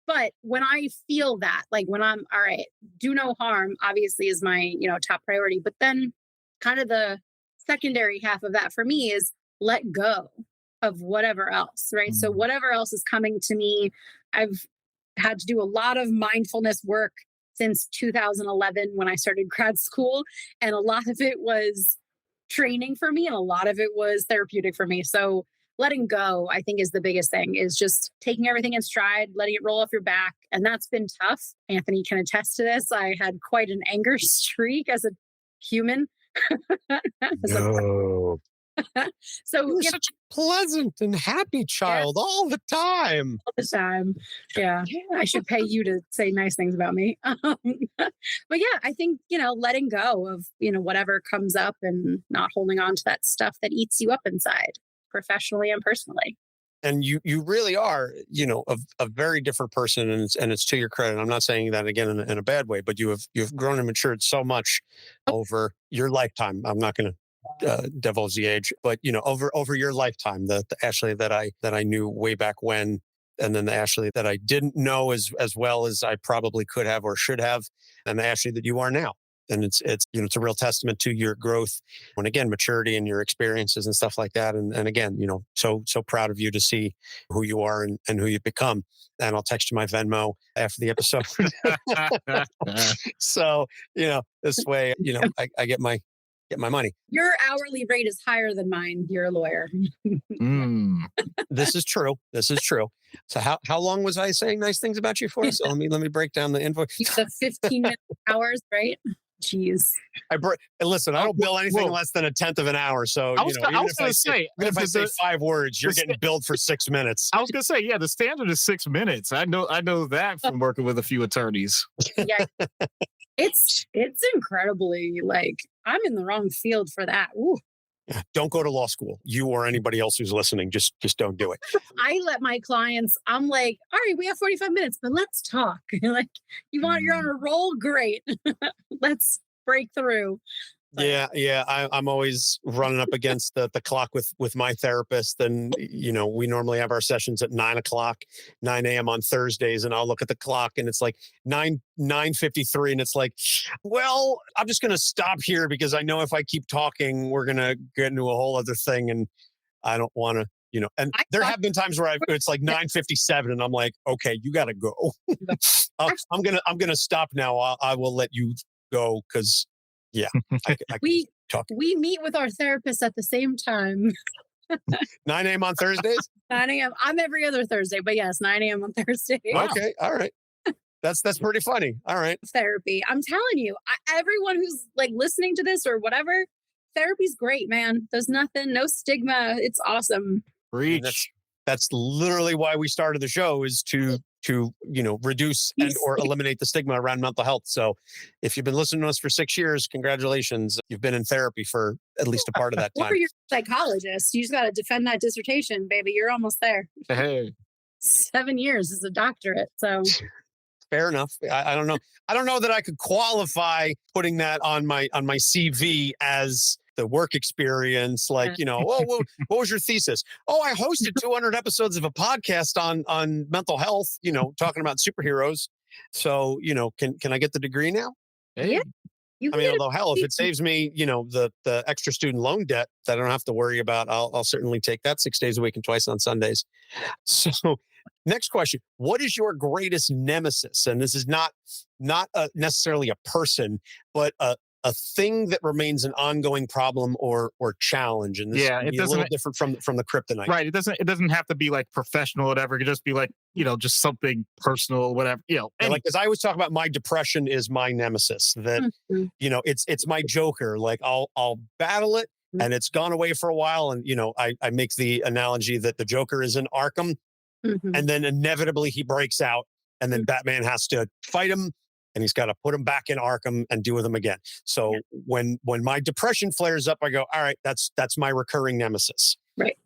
But when I feel that, like when I'm, all right, do no harm, obviously is my, top priority. But then kind of the secondary half of that for me is let go of whatever else, right? So whatever else is coming to me, I've had to do a lot of mindfulness work since 2011 when I started grad school. And a lot of it was training for me and a lot of it was therapeutic for me. So letting go, I think, is the biggest thing, is just taking everything in stride, letting it roll off your back. And that's been tough. Anthony can attest to this. I had quite an anger streak as a human. No. So you're such a pleasant and happy child all the time. All the time. Yeah. I should pay you to say nice things about me. But yeah, I think, letting go of, whatever comes up and not holding on to that stuff that eats you up inside, professionally and personally. And you really are, a very different person, and it's to your credit. I'm not saying that again in a bad way, but you've grown and matured so much over your lifetime. I'm not going to divulge the age, but over your lifetime, the Ashley that I knew way back when, and then the Ashley that I didn't know as well as I probably could have or should have, and the Ashley that you are now. And it's a real testament to your growth and again, maturity and your experiences and stuff like that. And again, so proud of you to see who you are and who you've become. And I'll text you my Venmo after the episode. So, this way, I get my money. Your hourly rate is higher than mine. You're a lawyer. This is true. So how long was I saying nice things about you for? So let me break down the invoice. The 15 hours, right? Jeez. Listen, I don't bill anything less than a tenth of an hour. So I was going to say, even if I say 5 words, you're getting billed for 6 minutes. I was going to say, yeah, the standard is 6 minutes. I know that from working with a few attorneys. Yeah, it's incredibly like I'm in the wrong field for that. Ooh. Don't go to law school. You or anybody else who's listening, just don't do it. I let my clients, I'm like, all right, we have 45 minutes, but let's talk. Like, you're on a roll? Great. Let's break through. Yeah. I'm always running up against the clock with my therapist. And, we normally have our sessions at 9 a.m. on Thursdays. And I'll look at the clock and it's like 9:53. And it's like, well, I'm just going to stop here because I know if I keep talking, we're going to get into a whole other thing. And I don't want to, and there have been times where it's like 9:57 and I'm like, okay, you got to go. I'm going to stop now. I will let you go because yeah, we meet with our therapist at the same time. 9 a.m. on Thursdays? 9 a.m. I'm every other Thursday, but yes, 9 a.m. on Thursday. Wow. Okay, all right. That's pretty funny. All right. Therapy. I'm telling you, everyone who's like listening to this or whatever, therapy's great, man. There's no stigma. It's awesome. Preach. That's literally why we started the show, is to to reduce and or eliminate the stigma around mental health. So if you've been listening to us for 6 years, congratulations. You've been in therapy for at least a part of that time. Or you're a psychologist. You just got to defend that dissertation, baby. You're almost there. Hey. 7 years is a doctorate. So fair enough. I don't know. I don't know that I could qualify putting that on my CV as the work experience. Like, what was your thesis? Oh, I hosted 200 episodes of a podcast on mental health, talking about superheroes. So, can I get the degree now? Yeah. Although hell, if it saves me, the extra student loan debt that I don't have to worry about, I'll certainly take that 6 days a week and twice on Sundays. So next question, what is your greatest nemesis? And this is not necessarily a person, but a thing that remains an ongoing problem or challenge. And this is a little different from the kryptonite. Right. It doesn't have to be like professional or whatever. It could just be like, just something personal, whatever, Like, as I always talk about, my depression is my nemesis, that, it's my Joker. Like I'll battle it and it's gone away for a while. And, I make the analogy that the Joker is in Arkham and then inevitably he breaks out and then Batman has to fight him. And he's got to put him back in Arkham and deal with him again. So when my depression flares up, I go, all right, that's my recurring nemesis. Right.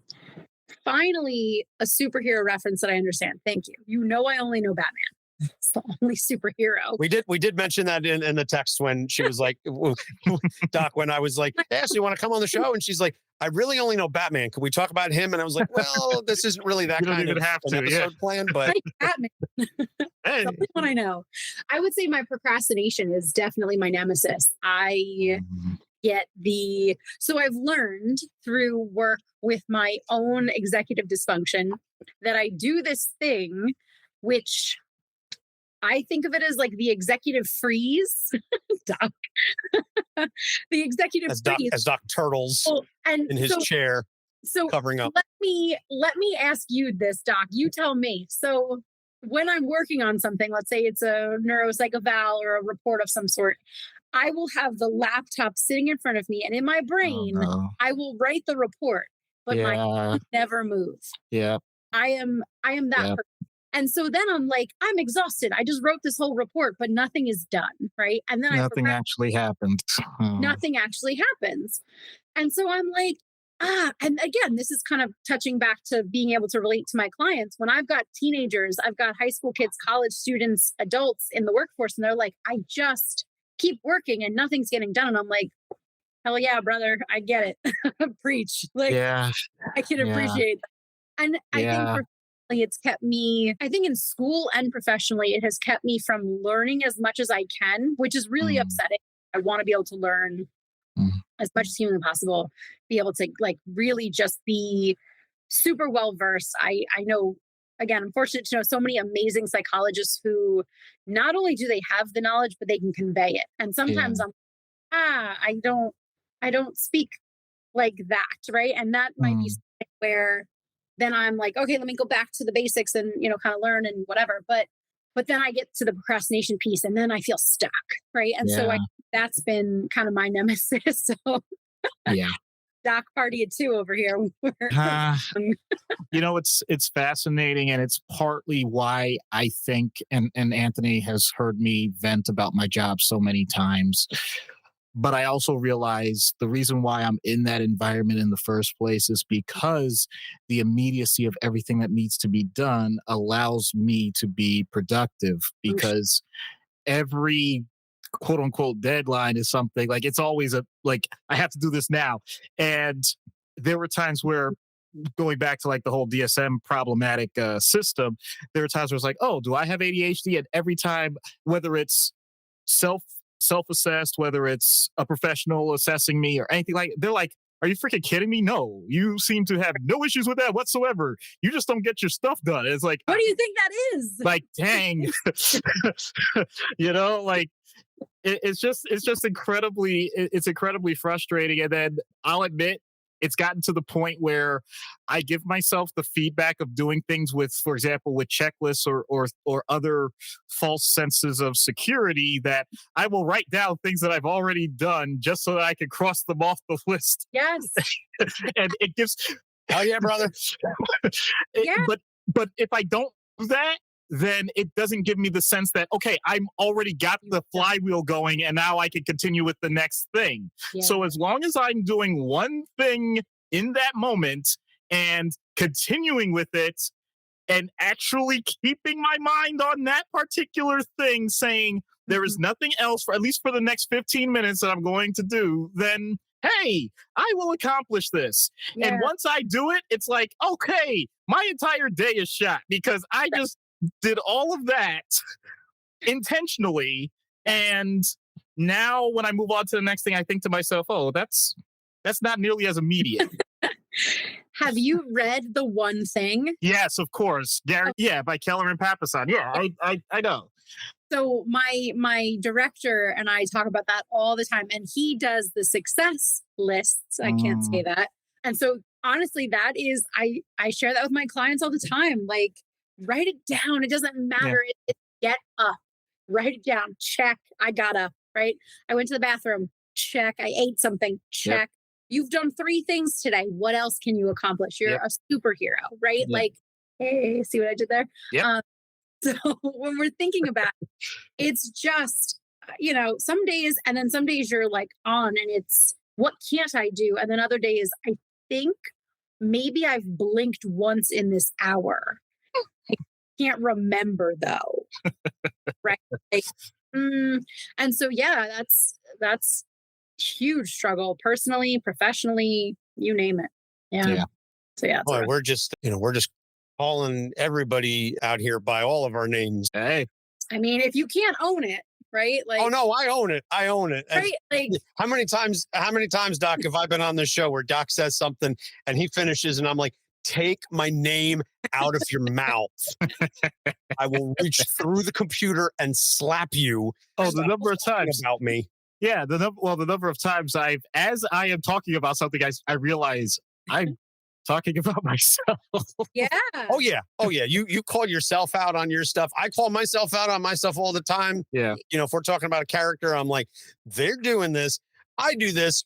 Finally, a superhero reference that I understand. Thank you. I only know Batman. It's the only superhero. We did mention that in the text when she was like, Doc, when I was like, hey, Ashley, you want to come on the show? And she's like, I really only know Batman. Can we talk about him? And I was like, well, this isn't really that kind of an episode plan, but like Batman. Hey. That's what I know. I would say my procrastination is definitely my nemesis. I get so I've learned through work with my own executive dysfunction that I do this thing, which I think of it as like the executive freeze, Doc. The executive freeze. As Doc Turtles in his chair, covering up. Let me ask you this, Doc. You tell me. So when I'm working on something, let's say it's a neuropsych eval or a report of some sort, I will have the laptop sitting in front of me, and in my brain, I will write the report, but my hand never move. Yeah, I am that person. And so then I'm like, I'm exhausted. I just wrote this whole report, but nothing is done, right? And then nothing actually happened. Nothing actually happens. And so I'm like, and again, this is kind of touching back to being able to relate to my clients. When I've got teenagers, I've got high school kids, college students, adults in the workforce, and they're like, I just keep working and nothing's getting done. And I'm like, hell yeah, brother, I get it. Preach. Like, I can appreciate that. And I think it's kept me, I think in school and professionally, it has kept me from learning as much as I can, which is really upsetting. I want to be able to learn as much as humanly possible, be able to like really just be super well versed. I know, again, I'm fortunate to know so many amazing psychologists who not only do they have the knowledge, but they can convey it. And sometimes I don't speak like that, right? And that might be something where then I'm like, okay, let me go back to the basics and, kind of learn and whatever. But then I get to the procrastination piece and then I feel stuck. Right. And so that's been kind of my nemesis. So Doc party at 2 over here. It's fascinating. And it's partly why I think, and Anthony has heard me vent about my job so many times. But I also realize the reason why I'm in that environment in the first place is because the immediacy of everything that needs to be done allows me to be productive, because every quote unquote deadline is something like, it's always I have to do this now. And there were times where, going back to like the whole DSM problematic system, there were times where it's like, oh, do I have ADHD? And every time, whether it's self-assessed, whether it's a professional assessing me or anything they're like, are you freaking kidding me? No, you seem to have no issues with that whatsoever. You just don't get your stuff done. It's like, what do you think that is? Like, dang, it's just incredibly frustrating. And then I'll admit, it's gotten to the point where I give myself the feedback of doing things with, for example, with checklists or other false senses of security, that I will write down things that I've already done just so that I can cross them off the list. Yes. And it gives... Oh yeah, brother. But if I don't do that, then it doesn't give me the sense that, okay, I'm already got the flywheel going and now I can continue with the next thing. Yeah. So as long as I'm doing one thing in that moment and continuing with it and actually keeping my mind on that particular thing, saying there is nothing else for at least for the next 15 minutes that I'm going to do, then hey, I will accomplish this. Yeah. And once I do it, it's like, okay, my entire day is shot because I just did all of that intentionally. And now when I move on to the next thing, I think to myself, oh, that's not nearly as immediate. Have you read The One Thing? Yes, of course. Gary, yeah, by Keller and Papasan. Yeah, I know. So my director and I talk about that all the time, and he does the success lists. I can't say that. And so honestly, that is, I share that with my clients all the time. Like, write it down. It doesn't matter. Get up, write it down. Check. I got up, right? I went to the bathroom. Check. I ate something. Check. Yep. You've done 3 things today. What else can you accomplish? You're a superhero, right? Yep. Like, hey, see what I did there? Yep. So when we're thinking about it, it's just, some days, and then some days you're like on and it's, what can't I do? And then other days, I think maybe I've blinked once in this hour. I can't remember though. Right. Like, and so, yeah, that's huge struggle, personally, professionally, you name it. Yeah. So yeah. Boy, we're just calling everybody out here by all of our names. Hey. I mean, if you can't own it, right? Like, oh no, I own it. Right? Like, how many times, Doc, have I been on this show where Doc says something and he finishes and I'm like, take my name out of your mouth. I will reach through the computer and slap you. Oh, the number of times about me. Yeah, the number of times as I am talking about something, I realize I'm talking about myself. Yeah. Oh yeah. You call yourself out on your stuff. I call myself out on my stuff all the time. Yeah. If we're talking about a character, I'm like, they're doing this. I do this.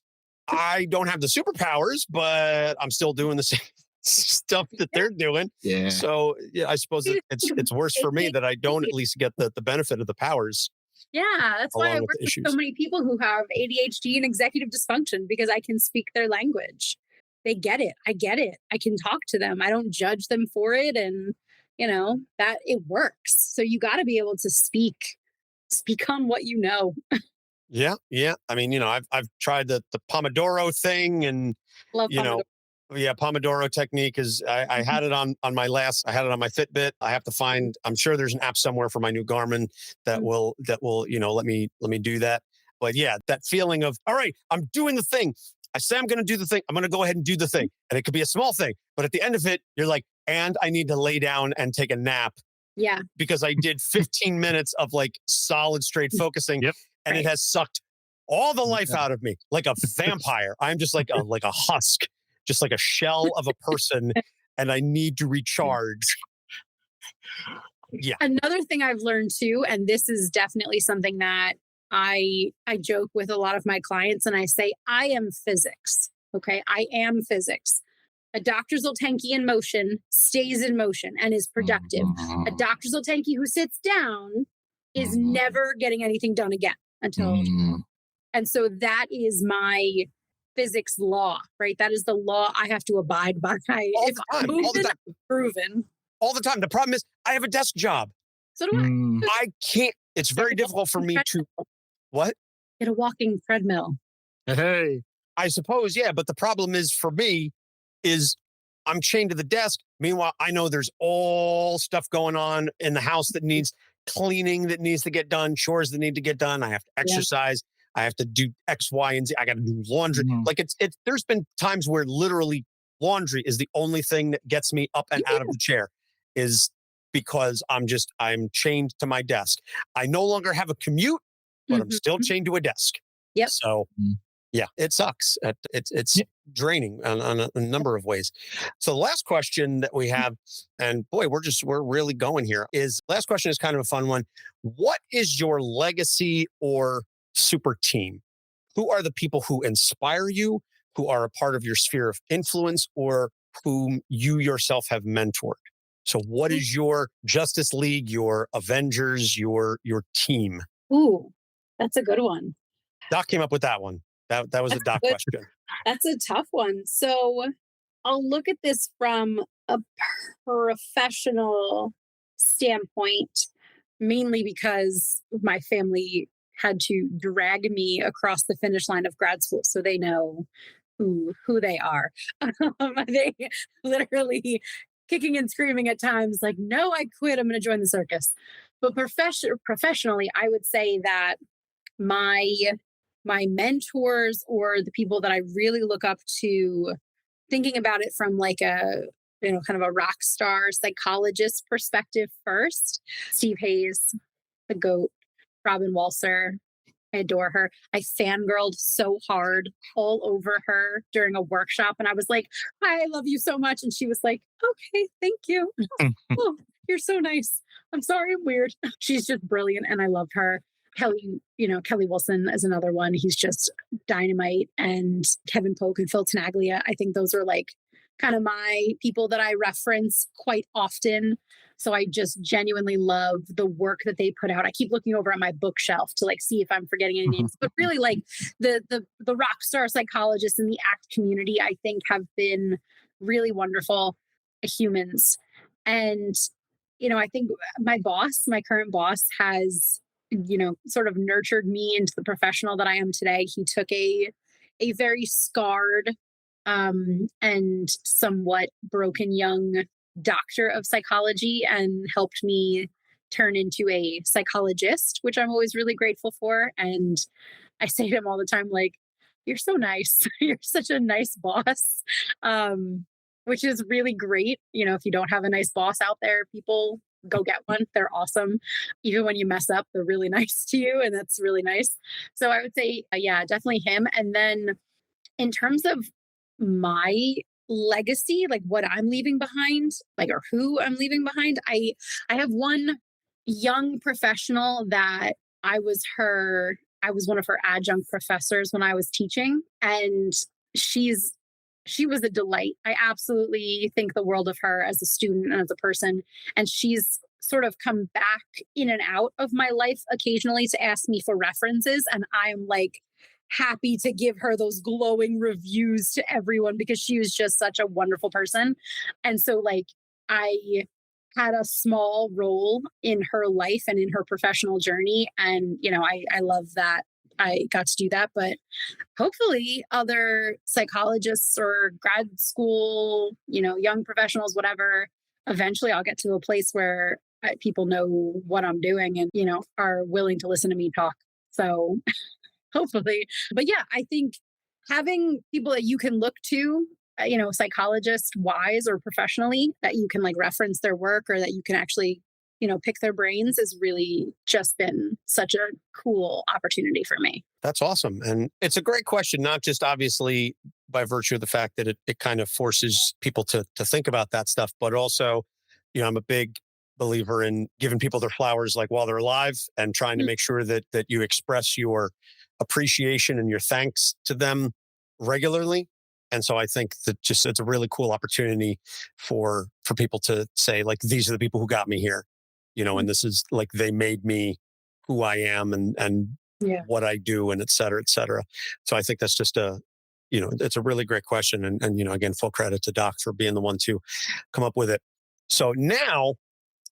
I don't have the superpowers, but I'm still doing the same stuff that they're doing. Yeah. So yeah, I suppose it's worse for me that I don't at least get the benefit of the powers. Yeah, that's why I work with so many people who have ADHD and executive dysfunction, because I can speak their language. They get it. I get it. I can talk to them. I don't judge them for it. And, that it works. So you got to be able to speak on what you know. Yeah. I mean, I've tried the Pomodoro thing and, Love Pomodoro. Yeah, Pomodoro technique is I had it on my Fitbit. I have to find, I'm sure there's an app somewhere for my new Garmin that will, let me do that. But yeah, that feeling of, all right, I'm doing the thing. I say I'm going to do the thing. I'm going to go ahead and do the thing. And it could be a small thing, but at the end of it, you're like, and I need to lay down and take a nap. Yeah. Because I did 15 minutes of like solid straight focusing. Yep. And it has sucked all the life out of me like a vampire. I'm just like a husk. Just like a shell of a person, and I need to recharge. Yeah. Another thing I've learned too, and this is definitely something that I joke with a lot of my clients, and I say, I am physics. Okay. I am physics. A Dr. Zultanky in motion stays in motion and is productive. A Dr. Zultanky who sits down is never getting anything done again until. And so that is my physics law, right? That is the law I have to abide by. If I'm moving, I'm proven. All the time. The problem is I have a desk job. So do I. I can't. It's very difficult for me to. What? Get a walking treadmill. Hey. I suppose, yeah. But the problem is for me is I'm chained to the desk. Meanwhile, I know there's all stuff going on in the house that needs cleaning, that needs to get done, chores that need to get done. I have to exercise. Yeah. I have to do X, Y, and Z. I got to do laundry. Like it's. There's been times where literally laundry is the only thing that gets me up and out of the chair, is because I'm chained to my desk. I no longer have a commute, but I'm still chained to a desk. Yep. So yeah, it sucks. It's draining on a number of ways. So the last question that we have, and boy, we're really going here, is last question is kind of a fun one. What is your legacy or super team? Who are the people who inspire you, who are a part of your sphere of influence, or whom you yourself have mentored? So what is your Justice League, your Avengers, your team? Ooh, that's a good one. Doc came up with that one. That was a Doc question. That's a tough one. So I'll look at this from a professional standpoint, mainly because my family had to drag me across the finish line of grad school, so they know who they are. They literally kicking and screaming at times, like, "No, I quit. I'm going to join the circus." But professionally, I would say that my my mentors or the people that I really look up to, thinking about it from like a kind of a rock star psychologist perspective first. Steve Hayes, the GOAT, Robin Walser. I adore her. I fangirled so hard all over her during a workshop. And I was like, "I love you so much." And she was like, "Okay, thank you." "Oh, you're so nice. I'm sorry I'm weird." She's just brilliant. And I love her. Kelly Wilson is another one. He's just dynamite. And Kevin Polk and Phil Tenaglia. I think those are like kind of my people that I reference quite often. So I just genuinely love the work that they put out. I keep looking over at my bookshelf to like see if I'm forgetting any names, but really like the rock star psychologists in the ACT community, I think have been really wonderful humans. And, I think my current boss has, sort of nurtured me into the professional that I am today. He took a very scarred and somewhat broken young doctor of psychology and helped me turn into a psychologist, which I'm always really grateful for. And I say to him all the time, like, "You're so nice. You're such a nice boss," which is really great. If you don't have a nice boss out there, people go get one. They're awesome. Even when you mess up, they're really nice to you. And that's really nice. So I would say, yeah, definitely him. And then in terms of my legacy, like what I'm leaving behind, like, or who I'm leaving behind, I have one young professional that I was one of her adjunct professors when I was teaching, and she was a delight. I absolutely think the world of her as a student and as a person, and she's sort of come back in and out of my life occasionally to ask me for references, and I'm like happy to give her those glowing reviews to everyone because she was just such a wonderful person. And so like I had a small role in her life and in her professional journey. And, I love that I got to do that. But hopefully other psychologists or grad school, young professionals, whatever, eventually I'll get to a place where people know what I'm doing and, are willing to listen to me talk. So hopefully. But yeah, I think having people that you can look to, psychologist wise or professionally, that you can like reference their work or that you can actually, pick their brains has really just been such a cool opportunity for me. That's awesome. And it's a great question, not just obviously by virtue of the fact that it kind of forces people to think about that stuff, but also, I'm a big believer in giving people their flowers like while they're alive and trying to make sure that you express your appreciation and your thanks to them regularly. And so I think that it's a really cool opportunity for people to say, like, these are the people who got me here, and this is like, they made me who I am and what I do and et cetera, et cetera. So I think that's just it's a really great question. And again, full credit to Doc for being the one to come up with it. So now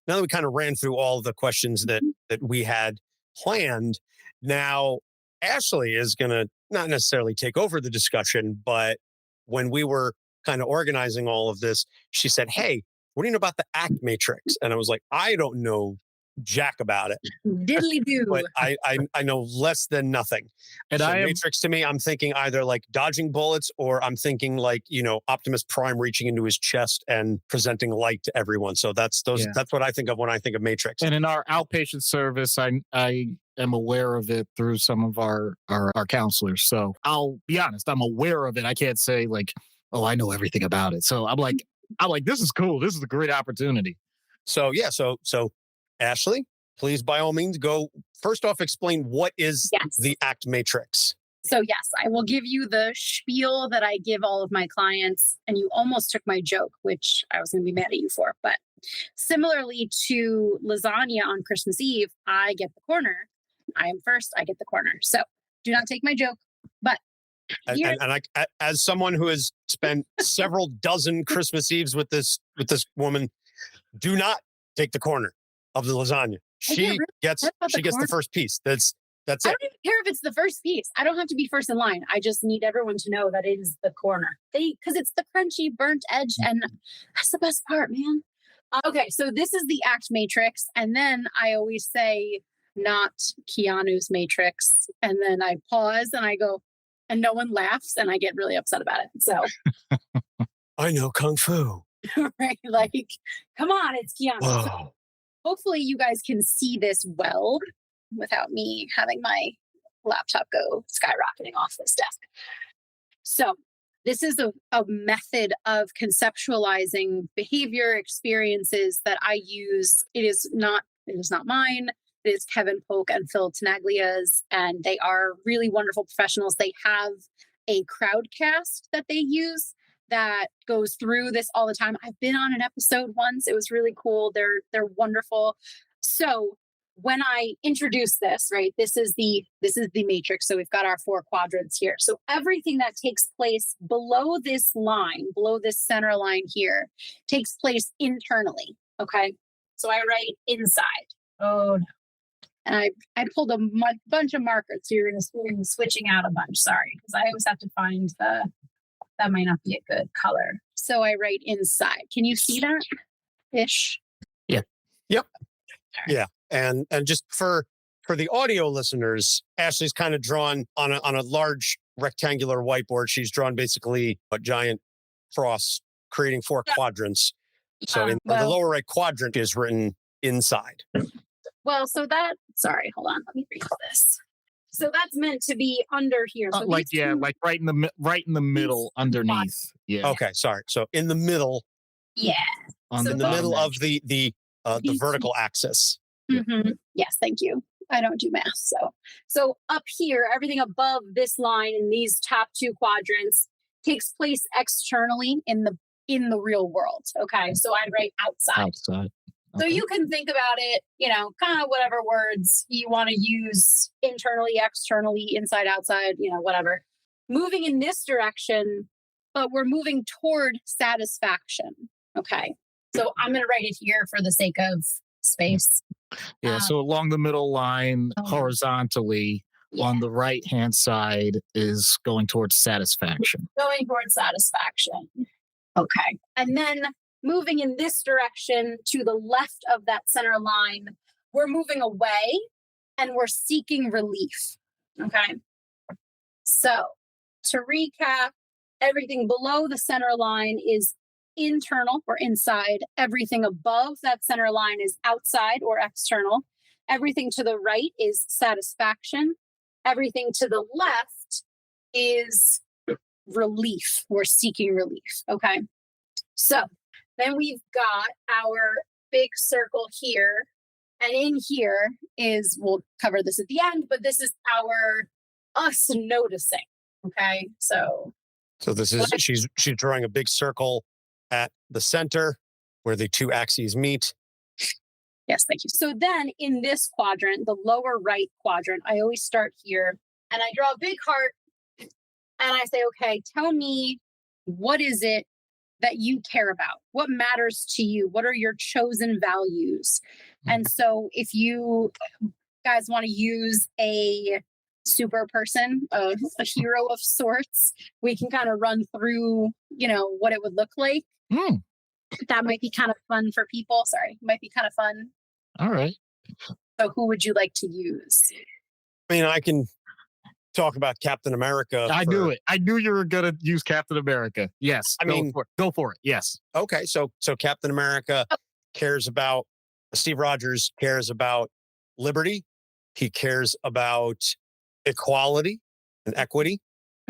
that we kind of ran through all the questions that we had planned, now Ashley is going to not necessarily take over the discussion, but when we were kind of organizing all of this, she said, "Hey, what do you know about the ACT matrix?" And I was like, "I don't know jack about it." Diddly do. But I know less than nothing. And so matrix to me, I'm thinking either like dodging bullets, or I'm thinking like, Optimus Prime reaching into his chest and presenting light to everyone. So that's what I think of when I think of matrix. And in our outpatient service, I am aware of it through some of our counselors. So I'll be honest, I'm aware of it. I can't say like, "Oh, I know everything about it." So I'm like, this is cool. This is a great opportunity. So yeah, so Ashley, please by all means go first off explain what is the ACT matrix. So yes, I will give you the spiel that I give all of my clients. And you almost took my joke, which I was going to be mad at you for. But similarly to lasagna on Christmas Eve, I get the corner. I am first, I get the corner. So do not take my joke. But here, And I, as someone who has spent several dozen Christmas Eves with this woman, do not take the corner of the lasagna. She gets the first piece. That's I it. don't even care if it's the first piece. I don't have to be first in line. I just need everyone to know that it is the corner. Because it's the crunchy, burnt edge, and that's the best part, man. Okay, so this is the act matrix, and then I always say, not Keanu's matrix, and then I pause and I go, and no one laughs, and I get really upset about it. So I know Kung Fu. right, like, come on, it's Keanu. Whoa. Hopefully you guys can see this well without me having my laptop go skyrocketing off this desk. So this is a method of conceptualizing behavior experiences that I use. It is not mine. It is Kevin Polk and Phil Tenaglia's, and they are really wonderful professionals. They have a crowdcast that they use that goes through this all the time. I've been on an episode once. It was really cool. They're wonderful. So when I introduce this, right, this is the matrix. So we've got our 4 quadrants here. So everything that takes place below this line, below this center line here, takes place internally. Okay. So I write inside. Oh no. And I pulled a bunch of markers. So you're going to see me switching out a bunch. Sorry, because I always have to find that might not be a good color. So I write inside. Can you see that ish? Yeah. Yep. Yeah. And just for the audio listeners, Ashley's kind of drawn on a large rectangular whiteboard. She's drawn basically a giant cross, creating 4 quadrants. So in the lower right quadrant is written inside. Well, so hold on, let me read this. So that's meant to be under here. So like right in the middle underneath. Yeah. Okay, sorry. So in the middle. Yeah. In the middle of the vertical axis. Mm-hmm. Yes, thank you. I don't do math, so up here, everything above this line in these top 2 quadrants takes place externally in the real world. Okay, so I write outside. Outside. So you can think about it, kind of whatever words you want to use internally, externally, inside, outside, whatever. Moving in this direction, but we're moving toward satisfaction. Okay. So I'm going to write it here for the sake of space. Yeah. So along the middle line, horizontally, on the right-hand side is going towards satisfaction. Going towards satisfaction. Okay. And then moving in this direction to the left of that center line, we're moving away and we're seeking relief. Okay. So to recap, everything below the center line is internal or inside. Everything above that center line is outside or external. Everything to the right is satisfaction. Everything to the left is relief. We're seeking relief. Okay. So then we've got our big circle here. And in here is, we'll cover this at the end, but this is us noticing. Okay. So this is, she's drawing a big circle at the center where the 2 axes meet. Yes, thank you. So then in this quadrant, the lower right quadrant, I always start here and I draw a big heart and I say, okay, tell me, what is it that you care about? What matters to you? What are your chosen values? And so if you guys want to use a super person, a hero of sorts, we can kind of run through, what it would look like. That might be kind of fun for people. Sorry, might be kind of fun. All right. So who would you like to use? I mean, I can talk about Captain America. I knew it. I knew you were going to use Captain America. Yes. Go for it. Yes. Okay. So Captain America cares about, Steve Rogers cares about liberty. He cares about equality and equity.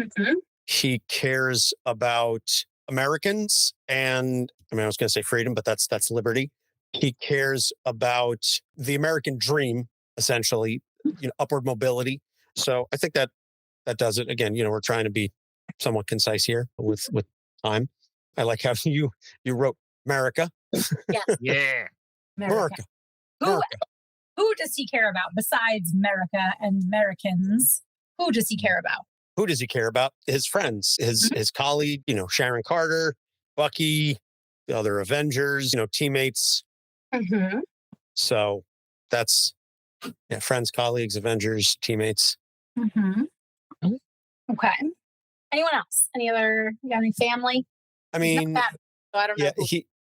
Mm-hmm. He cares about Americans and, I was going to say freedom, but that's liberty. He cares about the American dream, essentially, upward mobility. So I think that that does it. Again, we're trying to be somewhat concise here with time. I like how you wrote America. Yes. Yeah. America. Who does he care about besides America and Americans? Who does he care about? Who does he care about? His friends, his colleague, Sharon Carter, Bucky, the other Avengers, teammates. Mm-hmm. So that's friends, colleagues, Avengers, teammates. Mm-hmm. Okay. Anyone else? You got any family? I mean, so I don't know.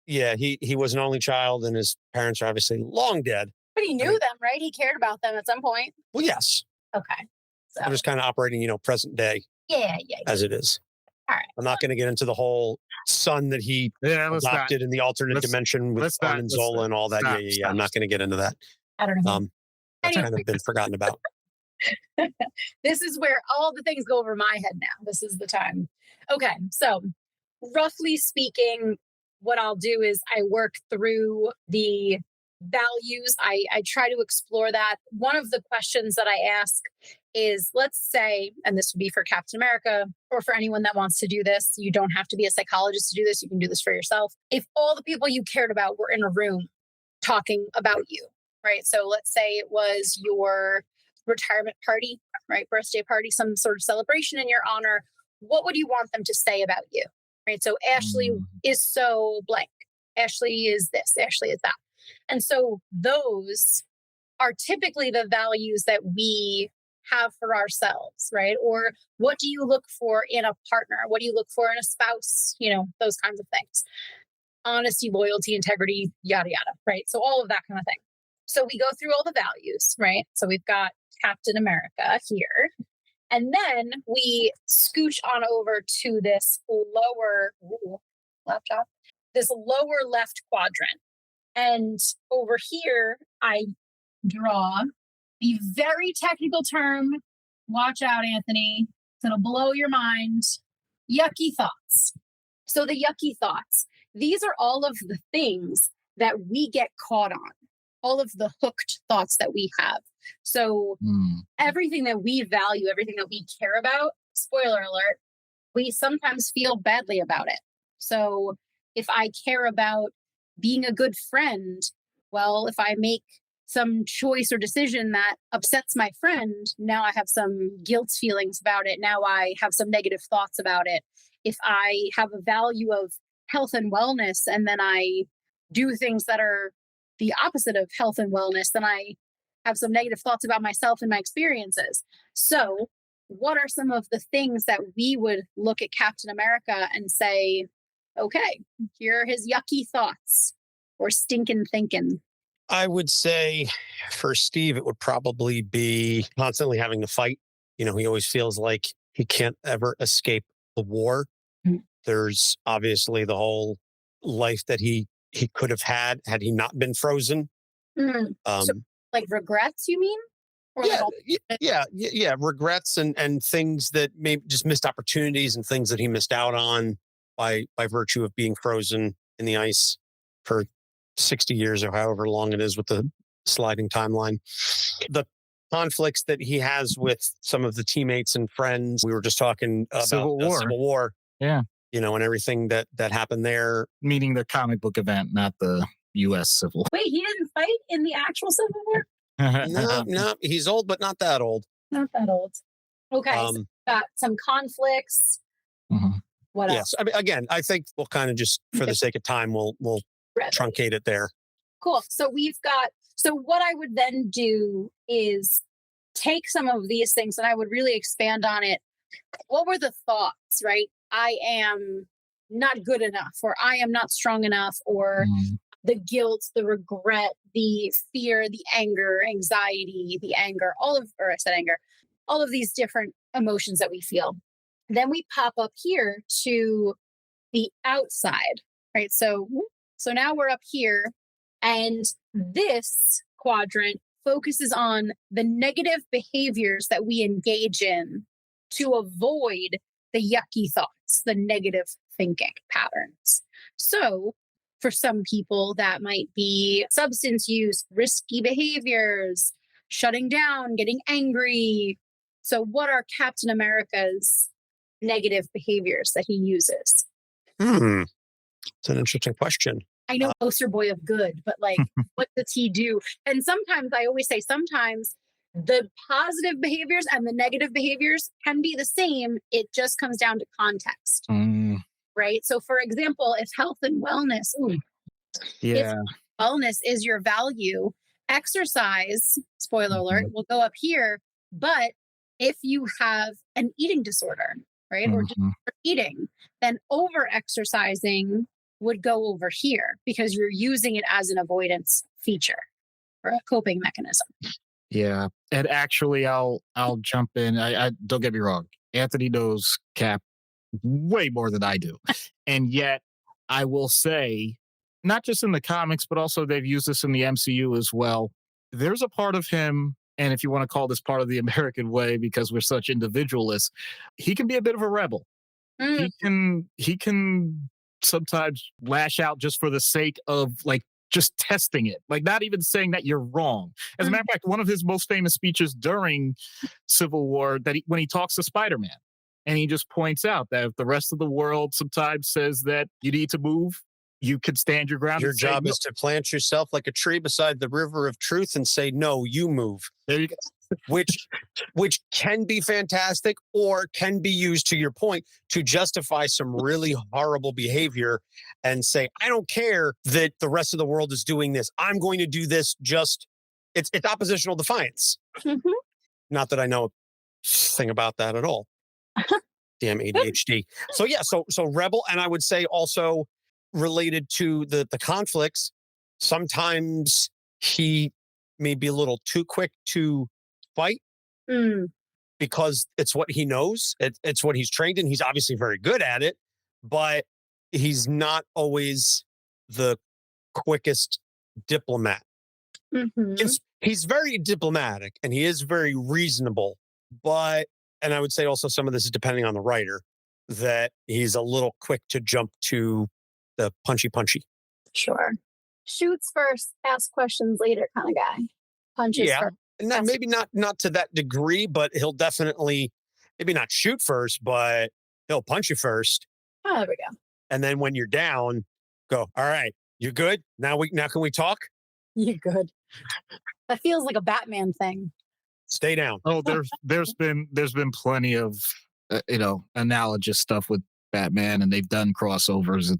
He was an only child, and his parents are obviously long dead. But he knew them, right? He cared about them at some point. Well, yes. Okay. So I'm just kind of operating, present day. Yeah. As it is. All right. I'm not going to get into the whole son that he adopted in the alternate dimension with Arn and Zola and all that. Yeah. I'm not going to get into that. I don't know. That's kind of been forgotten about. This is where all the things go over my head now. This is the time. Okay. So roughly speaking, what I'll do is I work through the values. I try to explore that. One of the questions that I ask is, let's say, and this would be for Captain America or for anyone that wants to do this, you don't have to be a psychologist to do this. You can do this for yourself. If all the people you cared about were in a room talking about you, right? So let's say it was your retirement party, right? Birthday party, some sort of celebration in your honor. What would you want them to say about you, right? So Ashley is so blank. Ashley is this. Ashley is that. And so those are typically the values that we have for ourselves, right? Or what do you look for in a partner? What do you look for in a spouse? Those kinds of things. Honesty, loyalty, integrity, yada, yada, right? So all of that kind of thing. So we go through all the values, right? So we've got Captain America here. And then we scooch on over to this lower left quadrant. And over here, I draw the very technical term. Watch out, Anthony. It'll blow your mind. Yucky thoughts. So the yucky thoughts, these are all of the things that we get caught on, all of the hooked thoughts that we have. So everything that we value, everything that we care about, spoiler alert, we sometimes feel badly about it. So if I care about being a good friend, well, if I make some choice or decision that upsets my friend, now I have some guilt feelings about it. Now I have some negative thoughts about it. If I have a value of health and wellness, and then I do things that are the opposite of health and wellness, then I have some negative thoughts about myself and my experiences. So what are some of the things that we would look at Captain America and say, okay, here are his yucky thoughts or stinking thinking? I would say for Steve, it would probably be constantly having to fight. He always feels like he can't ever escape the war. Mm-hmm. There's obviously the whole life that he could have had he not been frozen. Mm-hmm. So, like regrets, you mean? Or yeah. Regrets and things that maybe just missed opportunities and things that he missed out on by virtue of being frozen in the ice for 60 years or however long it is with the sliding timeline. The conflicts that he has with some of the teammates and friends. We were just talking about Civil War. Yeah. And everything that happened there. Meaning the comic book event, not the U.S. Civil War. Wait, he didn't fight in the actual Civil War? No, he's old, but not that old. Not that old. Okay, so got some conflicts. Mm-hmm. What else? Yes, I mean, again, I think we'll kind of just, for the sake of time, we'll truncate it there. Cool. So what I would then do is take some of these things and I would really expand on it. What were the thoughts, right? I am not good enough, or I am not strong enough, or the guilt, the regret, the fear, the anger, anxiety, the anger, all of these different emotions that we feel. Then we pop up here to the outside, right? So now we're up here, and this quadrant focuses on the negative behaviors that we engage in to avoid the yucky thoughts, the negative thinking patterns. So for some people, that might be substance use, risky behaviors, shutting down, getting angry, So what are Captain America's negative behaviors that he uses? It's an interesting question. I know poster boy of good, but like, what does he do? And sometimes I always say, sometimes the positive behaviors and the negative behaviors can be the same. It just comes down to context, right? So for example, if health and wellness, if wellness is your value, exercise, spoiler alert, will go up here. But if you have an eating disorder, right, or just eating, then over exercising would go over here because you're using it as an avoidance feature or a coping mechanism. Yeah. And actually, I'll jump in. I don't get me wrong. Anthony knows Cap way more than I do. And yet I will say, not just in the comics, but also they've used this in the MCU as well. There's a part of him, and if you want to call this part of the American way, because we're such individualists, he can be a bit of a rebel. He can sometimes lash out just for the sake of like just testing it, like not even saying that you're wrong. As a matter of fact, one of his most famous speeches during Civil War, when he talks to Spider-Man, and he just points out that if the rest of the world sometimes says that you need to move, you could stand your ground. Your job is to plant yourself like a tree beside the river of truth and say, no, you move. There you go. Which can be fantastic or can be used, to your point, to justify some really horrible behavior and say, I don't care that the rest of the world is doing this. I'm going to do this. It's oppositional defiance. Not that I know a thing about that at all. Damn ADHD. So yeah, so rebel. And I would say also related to the conflicts, sometimes he may be a little too quick to fight because it's what he knows. It's what he's trained in. He's obviously very good at it, but he's not always the quickest diplomat. He's very diplomatic and he is very reasonable, and I would say also some of this is depending on the writer, that he's a little quick to jump to the punchy. Sure. Shoots first, ask questions later kind of guy. Punches first. And maybe not to that degree, but he'll definitely maybe not shoot first, but he'll punch you first. Oh, there we go. And then when you're down, go, all right, you good? Now can we talk? You good. That feels like a Batman thing. Stay down. Oh, there's been plenty of analogous stuff with Batman, and they've done crossovers.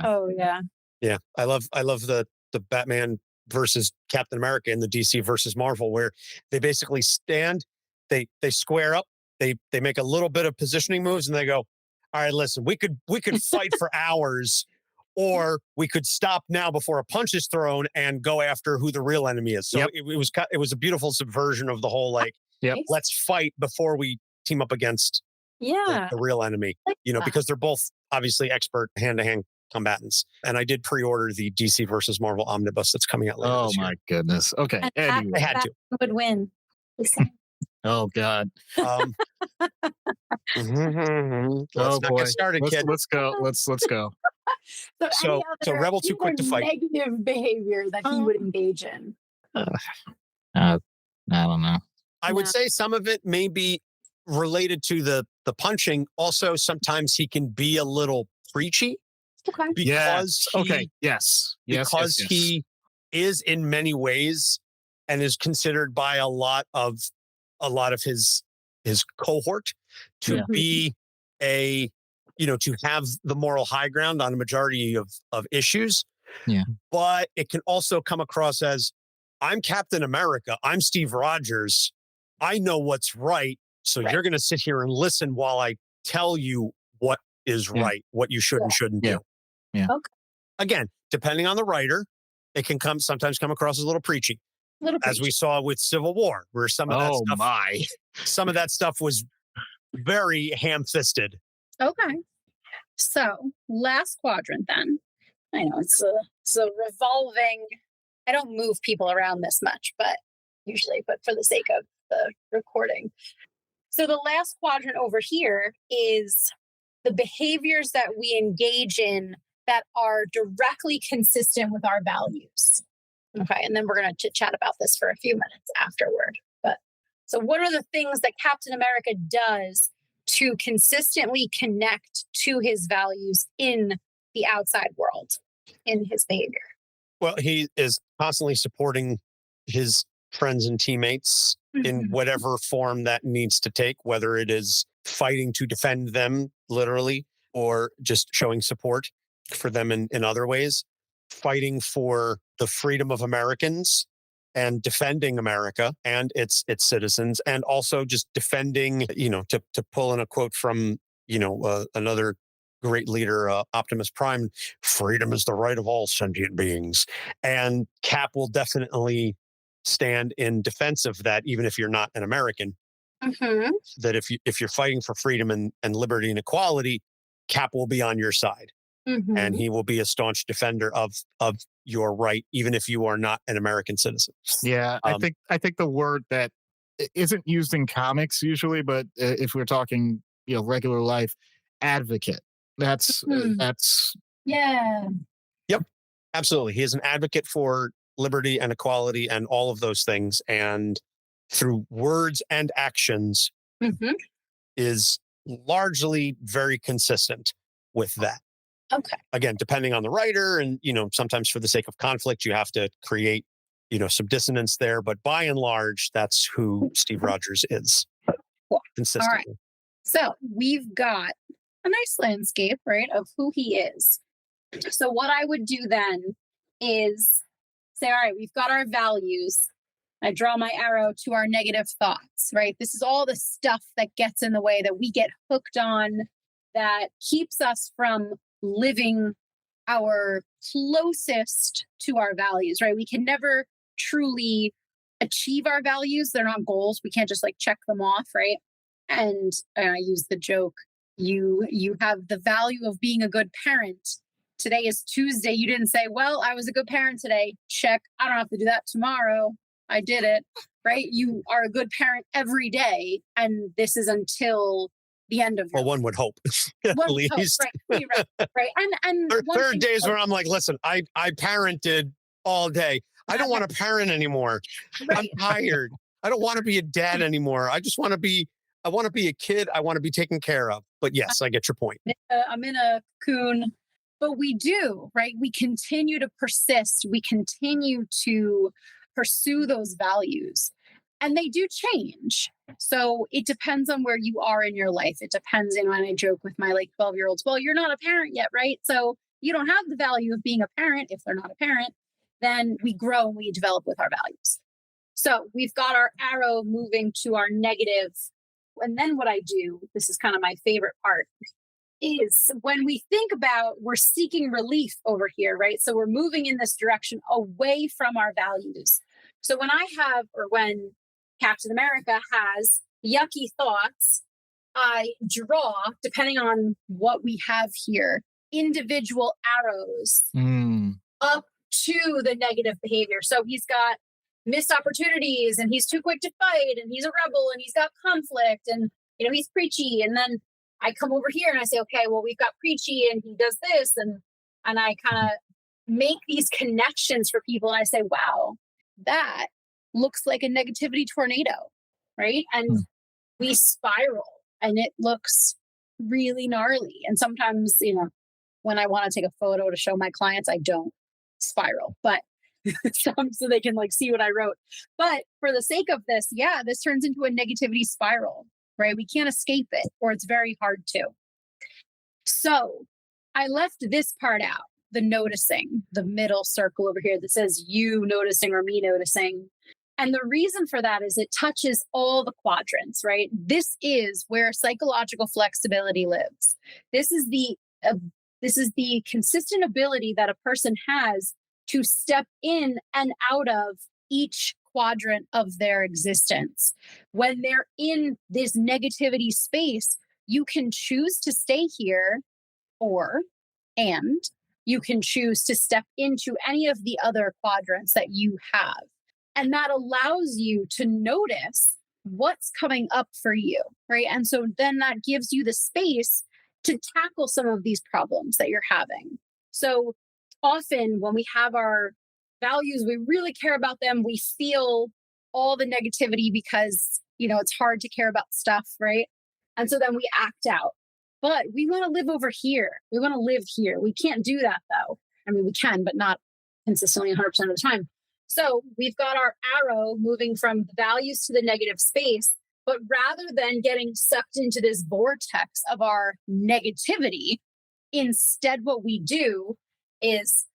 Oh yeah. Yeah. I love the Batman versus Captain America in the DC versus Marvel, where they basically stand, they square up, they make a little bit of positioning moves, and they go, all right, listen, we could fight for hours, or we could stop now before a punch is thrown and go after who the real enemy is. So it was a beautiful subversion of the whole let's fight before we team up against the real enemy. Because they're both obviously expert hand-to-hand combatants. And I did pre-order the DC versus Marvel omnibus that's coming out later this year. Oh my goodness. Okay. Anyway. I had to. Would win. Oh God. Let's not get started, kid. Let's go. Let's go. So Rebel too quick to fight. Negative behavior that he would engage in. I don't know. I would say some of it may be related to the punching. Also, sometimes he can be a little preachy. Okay. Because he is in many ways and is considered by a lot of his cohort to be to have the moral high ground on a majority of issues. Yeah. But it can also come across as, I'm Captain America. I'm Steve Rogers. I know what's right. So you're going to sit here and listen while I tell you what is right, what you should and shouldn't do. Yeah. Okay. Again, depending on the writer, it can sometimes come across as a little preachy. As we saw with Civil War, where some of that stuff was very ham-fisted. Okay. So last quadrant then. I know it's a revolving, I don't move people around this much, but for the sake of the recording. So the last quadrant over here is the behaviors that we engage in that are directly consistent with our values. Okay. And then we're going to chit chat about this for a few minutes afterward. But So what are the things that Captain America does to consistently connect to his values in the outside world, in his behavior? Well, he is constantly supporting his friends and teammates in whatever form that needs to take, whether it is fighting to defend them literally or just showing support for them in other ways, fighting for the freedom of Americans and defending America and its citizens, and also just defending, to pull in a quote from, another great leader, Optimus Prime, freedom is the right of all sentient beings. And Cap will definitely stand in defense of that, even if you're not an American. That if you're fighting for freedom and liberty and equality, Cap will be on your side. And he will be a staunch defender of your right, even if you are not an American citizen. Yeah, I think the word that isn't used in comics usually, but if we're talking, regular life, advocate. That's yeah. Yep, absolutely. He is an advocate for liberty and equality and all of those things, and through words and actions is largely very consistent with that. Okay. Again, depending on the writer, and sometimes for the sake of conflict, you have to create some dissonance there. But by and large, that's who Steve Rogers is. Cool. Consistently. All right. So we've got a nice landscape, right, of who he is. So what I would do then is say, all right, we've got our values. I draw my arrow to our negative thoughts, right? This is all the stuff that gets in the way that we get hooked on, that keeps us from living our closest to our values, right? We can never truly achieve our values. They're not goals. We can't just check them off, right? And I use the joke, you have the value of being a good parent. Today is Tuesday. You didn't say, well, I was a good parent today. Check. I don't have to do that tomorrow. I did it, right? You are a good parent every day. And this is until the end of your life. One would hope, at least. Right. And there are days where I'm like, listen, I parented all day. I don't want to parent anymore. Right. I'm tired. I don't want to be a dad anymore. I want to be a kid. I want to be taken care of. But yes, I get your point. I'm in a cocoon. But we do, right? We continue to persist. We continue to pursue those values. And they do change. So it depends on where you are in your life. It depends. And when I joke with my 12-year-olds, well, you're not a parent yet, right? So you don't have the value of being a parent. If they're not a parent, then we grow and we develop with our values. So we've got our arrow moving to our negative. And then what I do, this is kind of my favorite part, is when we think about we're seeking relief over here, right? So we're moving in this direction away from our values. So when Captain America has yucky thoughts, I draw, depending on what we have here, individual arrows up to the negative behavior. So he's got missed opportunities, and he's too quick to fight, and he's a rebel, and he's got conflict, and he's preachy. And then I come over here and I say, okay, well, we've got preachy, and he does this, and I kind of make these connections for people, and I say, wow, that looks like a negativity tornado, right? And we spiral, and it looks really gnarly. And sometimes, when I want to take a photo to show my clients, I don't spiral, but so they can see what I wrote. But for the sake of this, this turns into a negativity spiral, right? We can't escape it, or it's very hard to. So I left this part out, the noticing, the middle circle over here that says you noticing or me noticing. And the reason for that is it touches all the quadrants, right? This is where psychological flexibility lives. This is the consistent ability that a person has to step in and out of each quadrant of their existence. When they're in this negativity space, you can choose to stay here, and you can choose to step into any of the other quadrants that you have. And that allows you to notice what's coming up for you, right? And so then that gives you the space to tackle some of these problems that you're having. So often when we have our values, we really care about them. We feel all the negativity because it's hard to care about stuff, right? And so then we act out. But we want to live over here. We want to live here. We can't do that though. I mean, we can, but not consistently 100% of the time. So we've got our arrow moving from the values to the negative space. But rather than getting sucked into this vortex of our negativity, instead what we do is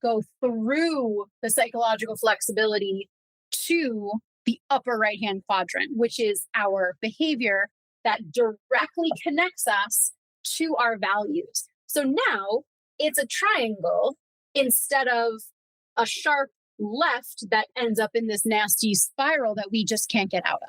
go through the psychological flexibility to the upper right-hand quadrant, which is our behavior that directly connects us to our values. So now it's a triangle instead of a sharp left that ends up in this nasty spiral that we just can't get out of.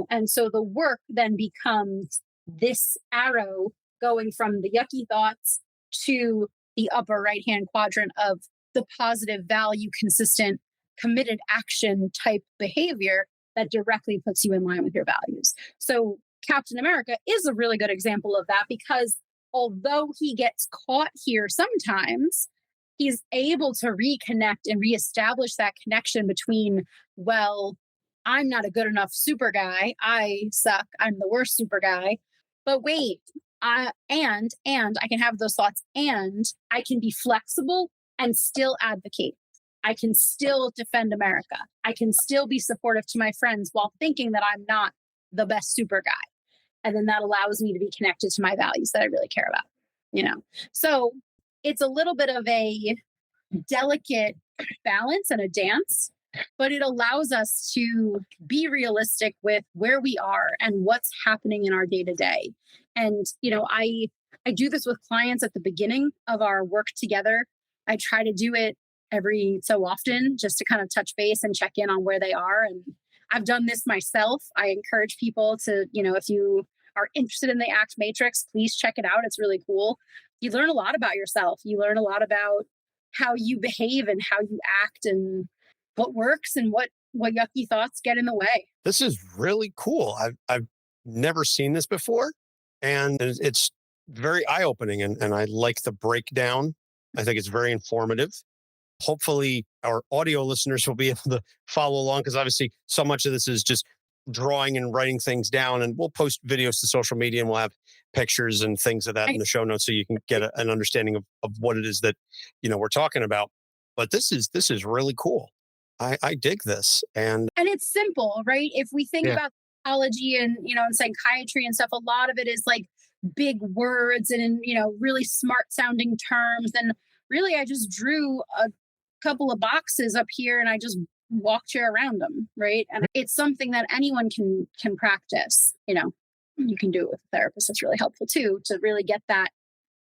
And so the work then becomes this arrow going from the yucky thoughts to the upper right-hand quadrant of the positive value, consistent, committed action type behavior that directly puts you in line with your values. So Captain America is a really good example of that, because although he gets caught here sometimes, he's able to reconnect and reestablish that connection between, well, I'm not a good enough super guy. I suck. I'm the worst super guy. But wait, and I can have those thoughts, and I can be flexible and still advocate. I can still defend America. I can still be supportive to my friends while thinking that I'm not the best super guy. And then that allows me to be connected to my values that I really care about, So it's a little bit of a delicate balance and a dance, but it allows us to be realistic with where we are and what's happening in our day to day. And, I do this with clients at the beginning of our work together. I try to do it every so often just to kind of touch base and check in on where they are. And I've done this myself. I encourage people to, if you are interested in the ACT Matrix, please check it out. It's really cool. You learn a lot about yourself. You learn a lot about how you behave and how you act and what works and what yucky thoughts get in the way. This is really cool. I've never seen this before, and it's very eye-opening, and I like the breakdown. I think it's very informative. Hopefully our audio listeners will be able to follow along, because obviously so much of this is just drawing and writing things down, and we'll post videos to social media, and we'll have pictures and things of that in the show notes so you can get an understanding of what it is that we're talking about. But this is really cool. I dig this. And it's simple, right? If we think about psychology and, and psychiatry and stuff, a lot of it is like big words and, really smart sounding terms. And really, I just drew a couple of boxes up here and I just walked you around them, right? And it's something that anyone can practice. You can do it with a therapist. That's really helpful too, to really get that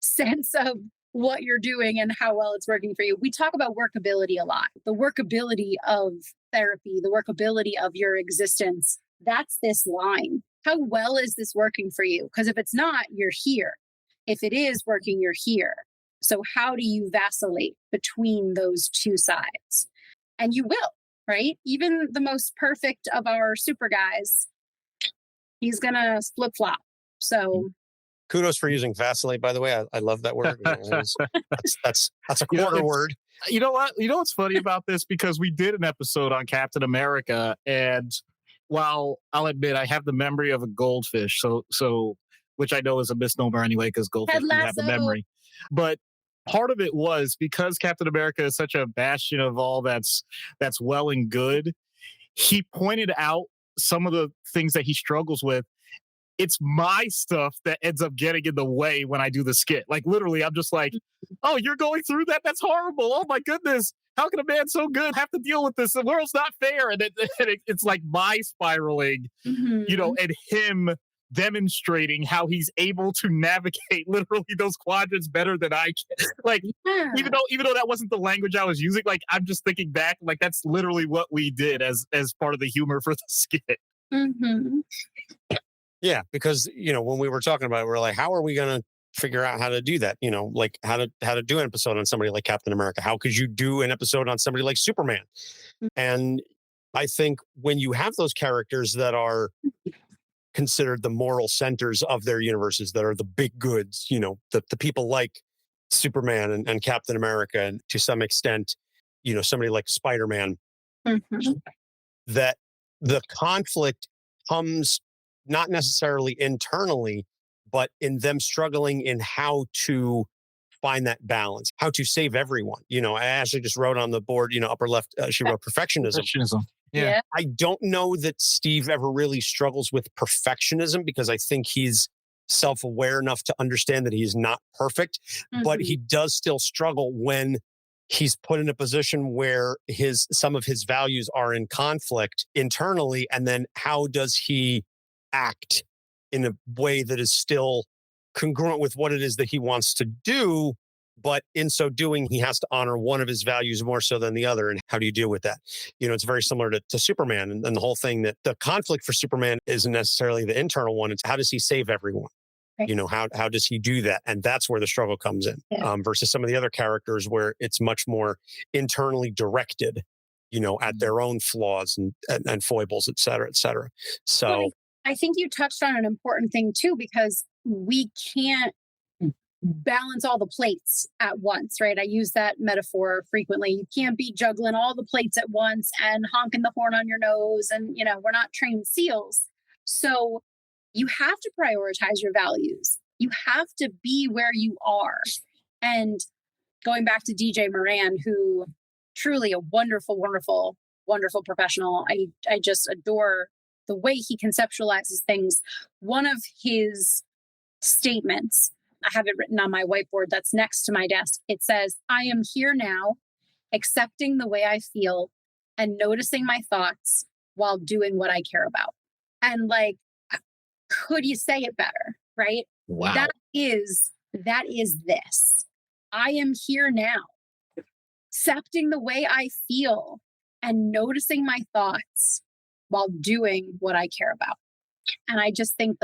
sense of what you're doing and how well it's working for you. We talk about workability a lot. The workability of therapy, the workability of your existence. That's this line. How well is this working for you? Because if it's not, you're here. If it is working, you're here. So how do you vacillate between those two sides? And you will, right? Even the most perfect of our super guys, he's going to flip-flop. So kudos for using vacillate, by the way. I love that word. That's a quarter word. You know what? You know what's funny about this? Because we did an episode on Captain America, and while I'll admit I have the memory of a goldfish, so which I know is a misnomer anyway, because goldfish do have the memory. But part of it was because Captain America is such a bastion of all that's well and good. He pointed out some of the things that he struggles with. It's my stuff that ends up getting in the way when I do the skit. Like literally, I'm just like, oh, you're going through that? That's horrible. Oh my goodness. How can a man so good have to deal with this? The world's not fair. And it's like my spiraling, and him demonstrating how he's able to navigate literally those quadrants better than I can. Like, even though that wasn't the language I was using, like I'm just thinking back, like that's literally what we did as part of the humor for the skit. Mm-hmm. Yeah, because when we were talking about it, we're like, how are we going to figure out how to do that? Like how to do an episode on somebody like Captain America. How could you do an episode on somebody like Superman? Mm-hmm. And I think when you have those characters that are considered the moral centers of their universes, that are the big goods, the people like Superman and Captain America, and to some extent, somebody like Spider-Man, that the conflict comes not necessarily internally, but in them struggling in how to find that balance, how to save everyone. I actually just wrote on the board, upper left, she wrote perfectionism. Perfectionism. Yeah. I don't know that Steve ever really struggles with perfectionism because I think he's self-aware enough to understand that he's not perfect, but he does still struggle when he's put in a position where some of his values are in conflict internally. And then how does he act in a way that is still congruent with what it is that he wants to do? But in so doing, he has to honor one of his values more so than the other. And how do you deal with that? It's very similar to Superman and the whole thing that the conflict for Superman isn't necessarily the internal one. It's how does he save everyone? Right. How does he do that? And that's where the struggle comes in versus some of the other characters where it's much more internally directed, at their own flaws and foibles, et cetera, et cetera. So well, I think you touched on an important thing too, because we can't balance all the plates at once, right? I use that metaphor frequently. You can't be juggling all the plates at once and honking the horn on your nose. And, we're not trained SEALs. So you have to prioritize your values. You have to be where you are. And going back to DJ Moran, who truly a wonderful, wonderful, wonderful professional. I just adore the way he conceptualizes things. One of his statements, I have it written on my whiteboard that's next to my desk. It says, "I am here now, accepting the way I feel and noticing my thoughts while doing what I care about." And could you say it better, right? Wow. That is this. I am here now, accepting the way I feel and noticing my thoughts while doing what I care about. And I just think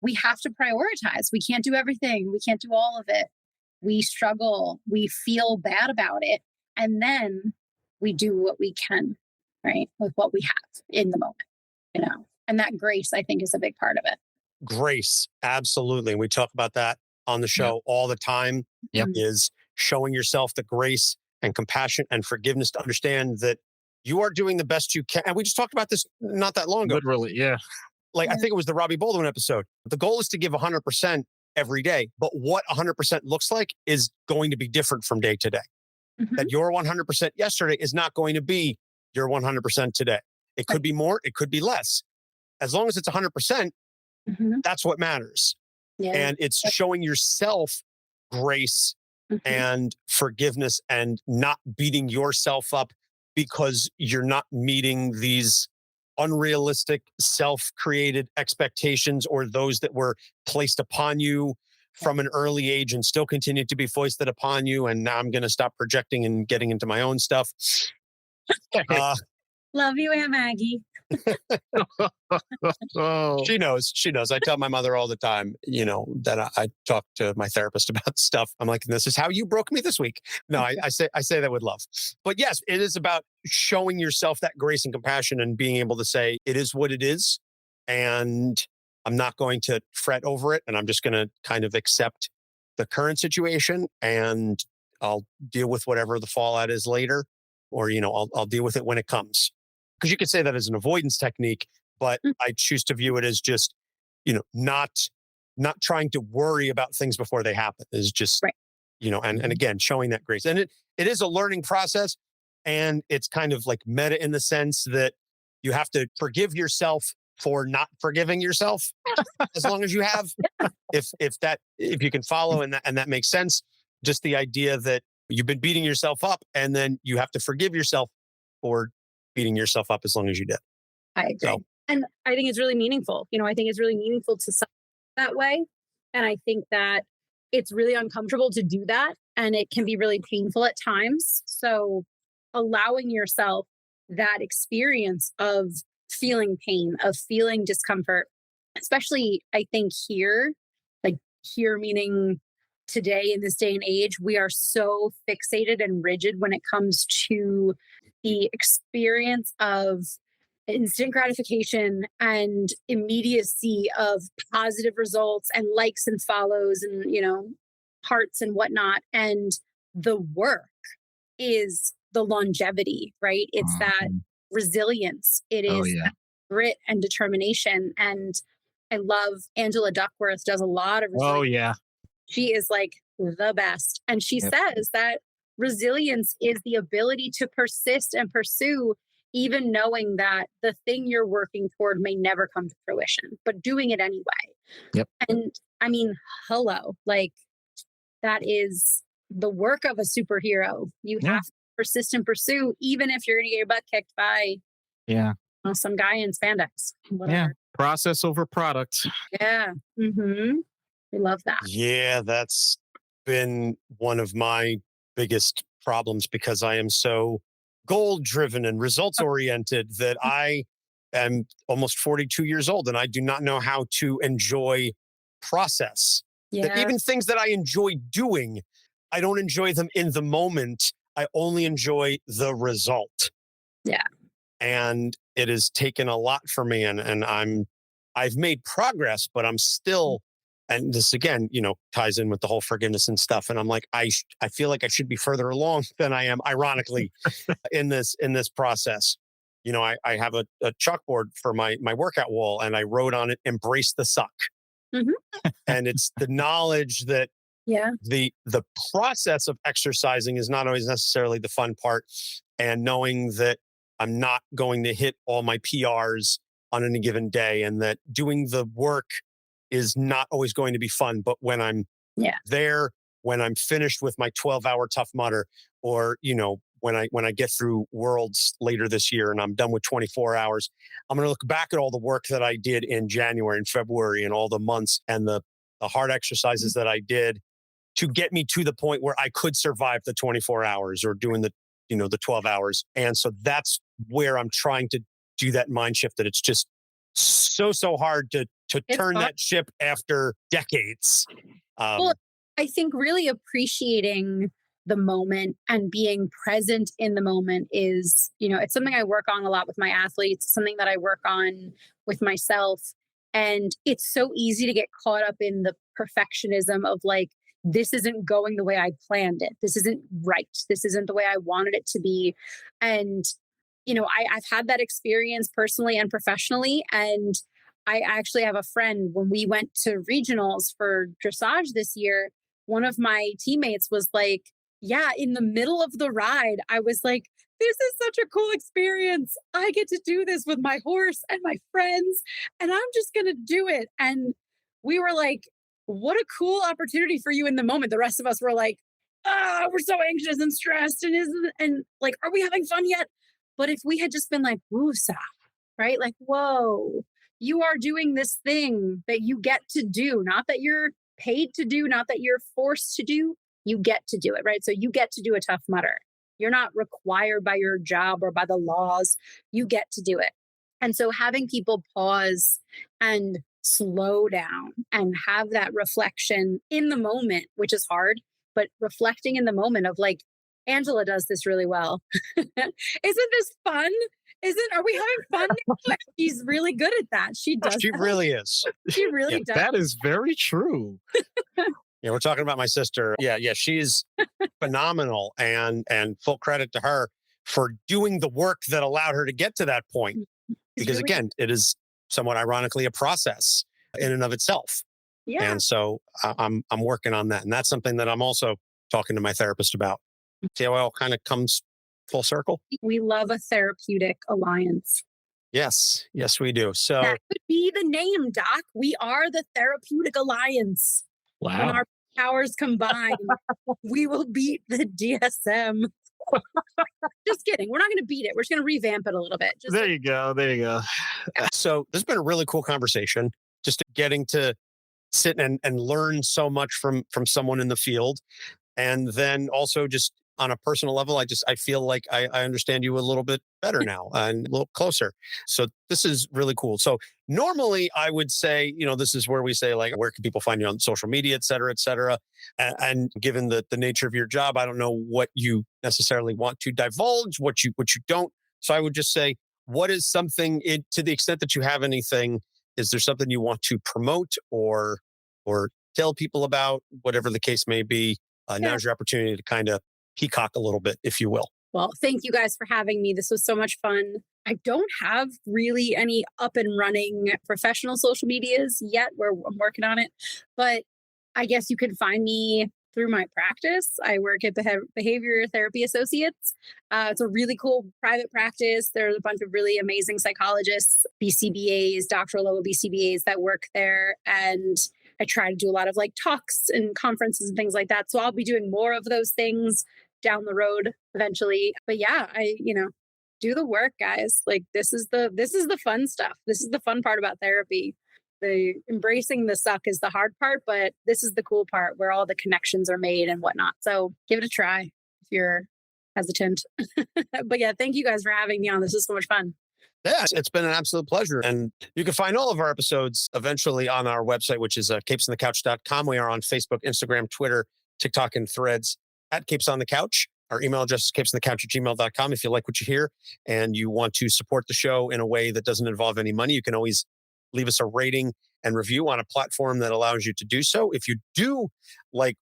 we have to prioritize. We can't do everything. We can't do all of it. We struggle. We feel bad about it. And then we do what we can, right? With what we have in the moment, And that grace, I think, is a big part of it. Grace, absolutely. We talk about that on the show all the time. Yep. Is showing yourself the grace and compassion and forgiveness to understand that you are doing the best you can. And we just talked about this not that long ago. Literally, yeah. I think it was the Robbie Baldwin episode. The goal is to give 100% every day, but what 100% looks like is going to be different from day to day. That your 100% yesterday is not going to be your 100% today. It could be more, it could be less. As long as it's 100%, that's what matters. Yeah. And it's showing yourself grace and forgiveness and not beating yourself up because you're not meeting these unrealistic self-created expectations or those that were placed upon you from an early age and still continue to be foisted upon you. And now I'm going to stop projecting and getting into my own stuff. Love you, Aunt Maggie. She knows. I tell my mother all the time, that I talk to my therapist about stuff. I'm like, this is how you broke me this week. No, I say that with love. But yes, it is about showing yourself that grace and compassion and being able to say, it is what it is. And I'm not going to fret over it. And I'm just going to kind of accept the current situation and I'll deal with whatever the fallout is later. Or, I'll deal with it when it comes. Because you could say that as an avoidance technique, but I choose to view it as just, not trying to worry about things before they happen is just, right. And again, showing that grace. And it is a learning process and it's kind of like meta in the sense that you have to forgive yourself for not forgiving yourself as long as you have, if you can follow and that makes sense, just the idea that you've been beating yourself up and then you have to forgive yourself for beating yourself up as long as you did. I agree. So, and I think it's really meaningful. I think it's really meaningful to that way. And I think that it's really uncomfortable to do that. And it can be really painful at times. So allowing yourself that experience of feeling pain, of feeling discomfort, especially I think here meaning today in this day and age, we are so fixated and rigid when it comes to the experience of instant gratification and immediacy of positive results and likes and follows and, hearts and whatnot. And the work is the longevity, right? It's that resilience. It is that grit and determination. And I love Angela Duckworth does a lot of Oh, resilience. yeah. She is like the best. And she says that resilience is the ability to persist and pursue, even knowing that the thing you're working toward may never come to fruition, but doing it anyway. Yep. And I mean, hello, like that is the work of a superhero. You have to persist and pursue, even if you're going to get your butt kicked by some guy in spandex. Whatever. Yeah. Process over product. Yeah. Mm-hmm. We love that. Yeah, that's been one of my biggest problems because I am so goal driven and results oriented that I am almost 42 years old and I do not know how to enjoy process. That even things that I enjoy doing, I don't enjoy them in the moment. I only enjoy the result. Yeah. And it has taken a lot for me and I've made progress, but I'm still, and this again, ties in with the whole forgiveness and stuff. And I'm like, I feel like I should be further along than I am, ironically, in this process. I have a chalkboard for my workout wall and I wrote on it, embrace the suck. Mm-hmm. And it's the knowledge that the process of exercising is not always necessarily the fun part. And knowing that I'm not going to hit all my PRs on any given day and that doing the work is not always going to be fun. But when I'm there, when I'm finished with my 12-hour Tough Mudder, or, when I get through Worlds later this year and I'm done with 24 hours, I'm going to look back at all the work that I did in January and February and all the months and the hard exercises that I did to get me to the point where I could survive the 24 hours or doing the 12 hours. And so that's where I'm trying to do that mind shift, that it's just so hard to turn that ship after decades. Well, I think really appreciating the moment and being present in the moment is, it's something I work on a lot with my athletes, something that I work on with myself. And it's so easy to get caught up in the perfectionism of like, this isn't going the way I planned it. This isn't right. This isn't the way I wanted it to be. And, I've had that experience personally and professionally. And I actually have a friend, when we went to regionals for dressage this year, one of my teammates was like, in the middle of the ride, I was like, this is such a cool experience. I get to do this with my horse and my friends, and I'm just going to do it. And we were like, what a cool opportunity for you in the moment. The rest of us were like, we're so anxious and stressed and like, are we having fun yet? But if we had just been like, woosah, right? Like, whoa, you are doing this thing that you get to do, not that you're paid to do, not that you're forced to do, you get to do it, right? So you get to do a Tough Mudder. You're not required by your job or by the laws. You get to do it. And so having people pause and slow down and have that reflection in the moment, which is hard, but reflecting in the moment of like, Angela does this really well. Isn't this fun? Are we having fun? She's really good at that. She does. She really is. She really does. That is very true. Yeah, we're talking about my sister. Yeah, she's phenomenal, and full credit to her for doing the work that allowed her to get to that point. Because again, it is somewhat ironically a process in and of itself. Yeah. And so I'm working on that, and that's something that I'm also talking to my therapist about. See how it all kind of comes full circle? We love a therapeutic alliance. Yes, we do. So that could be the name, Doc. We are the Therapeutic Alliance. Wow. When our powers combine, we will beat the DSM. Just kidding. We're not going to beat it. We're just going to revamp it a little bit. There you go. So this has been a really cool conversation. Just getting to sit and learn so much from someone in the field. And then also just on a personal level, I feel like I understand you a little bit better now and a little closer. So this is really cool. So normally I would say, this is where we say like, where can people find you on social media, et cetera, et cetera. And given the nature of your job, I don't know what you necessarily want to divulge, what you don't. So I would just say, what is something, to the extent that you have anything, is there something you want to promote or tell people about, whatever the case may be? Now's your opportunity to kind of peacock a little bit, if you will. Well, thank you guys for having me. This was so much fun. I don't have really any up and running professional social medias yet where I'm working on it, but I guess you can find me through my practice. I work at Behavior Therapy Associates. It's a really cool private practice. There's a bunch of really amazing psychologists, BCBAs, doctoral level BCBAs that work there. And I try to do a lot of like talks and conferences and things like that. So I'll be doing more of those things down the road eventually. But yeah, do the work, guys. Like this is the fun stuff. This is the fun part about therapy. The embracing the suck is the hard part, but this is the cool part where all the connections are made and whatnot. So give it a try if you're hesitant. But yeah, thank you guys for having me on. This is so much fun. Yeah, it's been an absolute pleasure. And you can find all of our episodes eventually on our website, which is capesonthecouch.com. We are on Facebook, Instagram, Twitter, TikTok, and Threads at Capes on the Couch. Our email address is capesonthecouch@gmail.com. If you like what you hear and you want to support the show in a way that doesn't involve any money, you can always leave us a rating and review on a platform that allows you to do so. If you do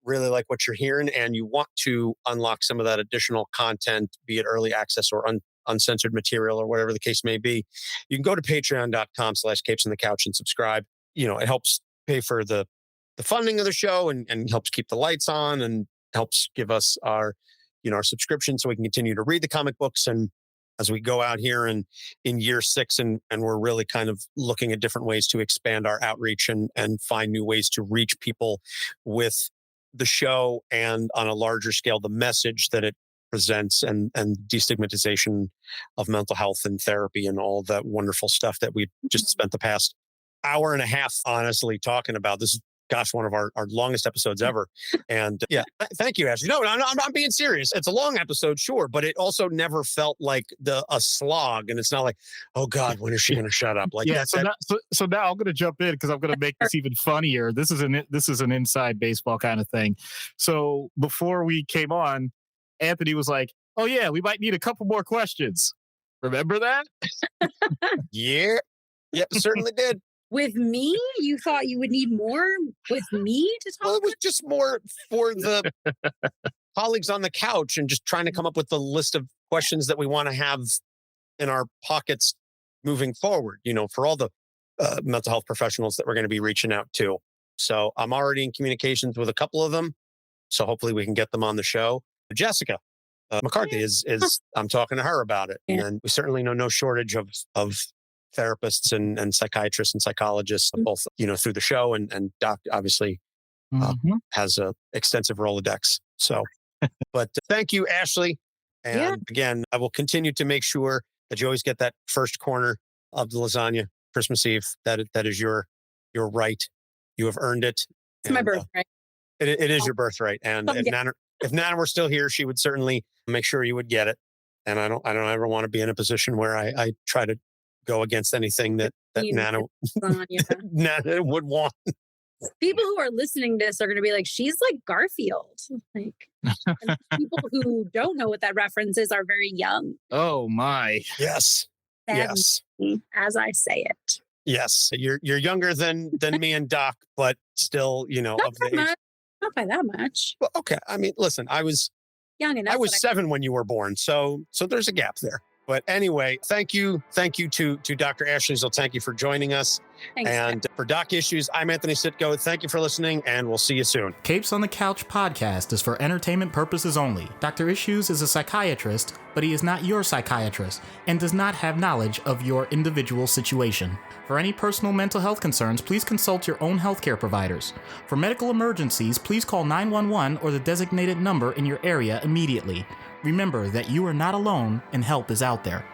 really like what you're hearing and you want to unlock some of that additional content, be it early access or uncensored material or whatever the case may be, you can go to patreon.com/capesonthecouch and subscribe. It helps pay for the funding of the show and helps keep the lights on and helps give us our subscription so we can continue to read the comic books. And as we go out here in year 6 and we're really kind of looking at different ways to expand our outreach and find new ways to reach people with the show and on a larger scale, the message that it presents and destigmatization of mental health and therapy and all that wonderful stuff that we just spent the past hour and a half, honestly, talking about. This is one of our longest episodes ever. And yeah, thank you, Ashley. No, I'm being serious. It's a long episode, sure, but it also never felt like a slog. And it's not like, oh God, when is she going to shut up? Like, yeah. So now I'm going to jump in because I'm going to make this even funnier. This is an inside baseball kind of thing. So before we came on, Anthony was like, oh yeah, we might need a couple more questions. Remember that? Yeah. Yep, certainly did. With me? You thought you would need more with me to talk? Well, it was just more for the colleagues on the couch and just trying to come up with the list of questions that we want to have in our pockets moving forward, for all the mental health professionals that we're going to be reaching out to. So I'm already in communications with a couple of them. So hopefully we can get them on the show. Jessica McCarthy is I'm talking to her about it. Yeah. And we certainly know no shortage of therapists and psychiatrists and psychologists, both, through the show and Doc obviously has a extensive Rolodex. So, but thank you, Ashley. And again, I will continue to make sure that you always get that first corner of the lasagna Christmas Eve. That is your right. You have earned it. It's my birthright. It is your birthright. And if Nana were still here, she would certainly make sure you would get it. And I don't ever want to be in a position where I try to go against anything that Nana would want. People who are listening to this are going to be like, she's like Garfield. Like, and people who don't know what that reference is are very young. Oh my. Yes. Yes. As I say it. Yes. You're younger than me and Doc, but still, of the age. Not by that much. Well, okay. I mean, listen, I was young enough. I was 7 when you were born. So there's a gap there. But anyway, thank you to Dr. Ashley Zultanky for joining us. Thanks, and for Doc Issues, I'm Anthony Sitko. Thank you for listening, and we'll see you soon. Capes on the Couch podcast is for entertainment purposes only. Dr. Issues is a psychiatrist, but he is not your psychiatrist and does not have knowledge of your individual situation. For any personal mental health concerns, please consult your own healthcare providers. For medical emergencies, please call 911 or the designated number in your area immediately. Remember that you are not alone and help is out there.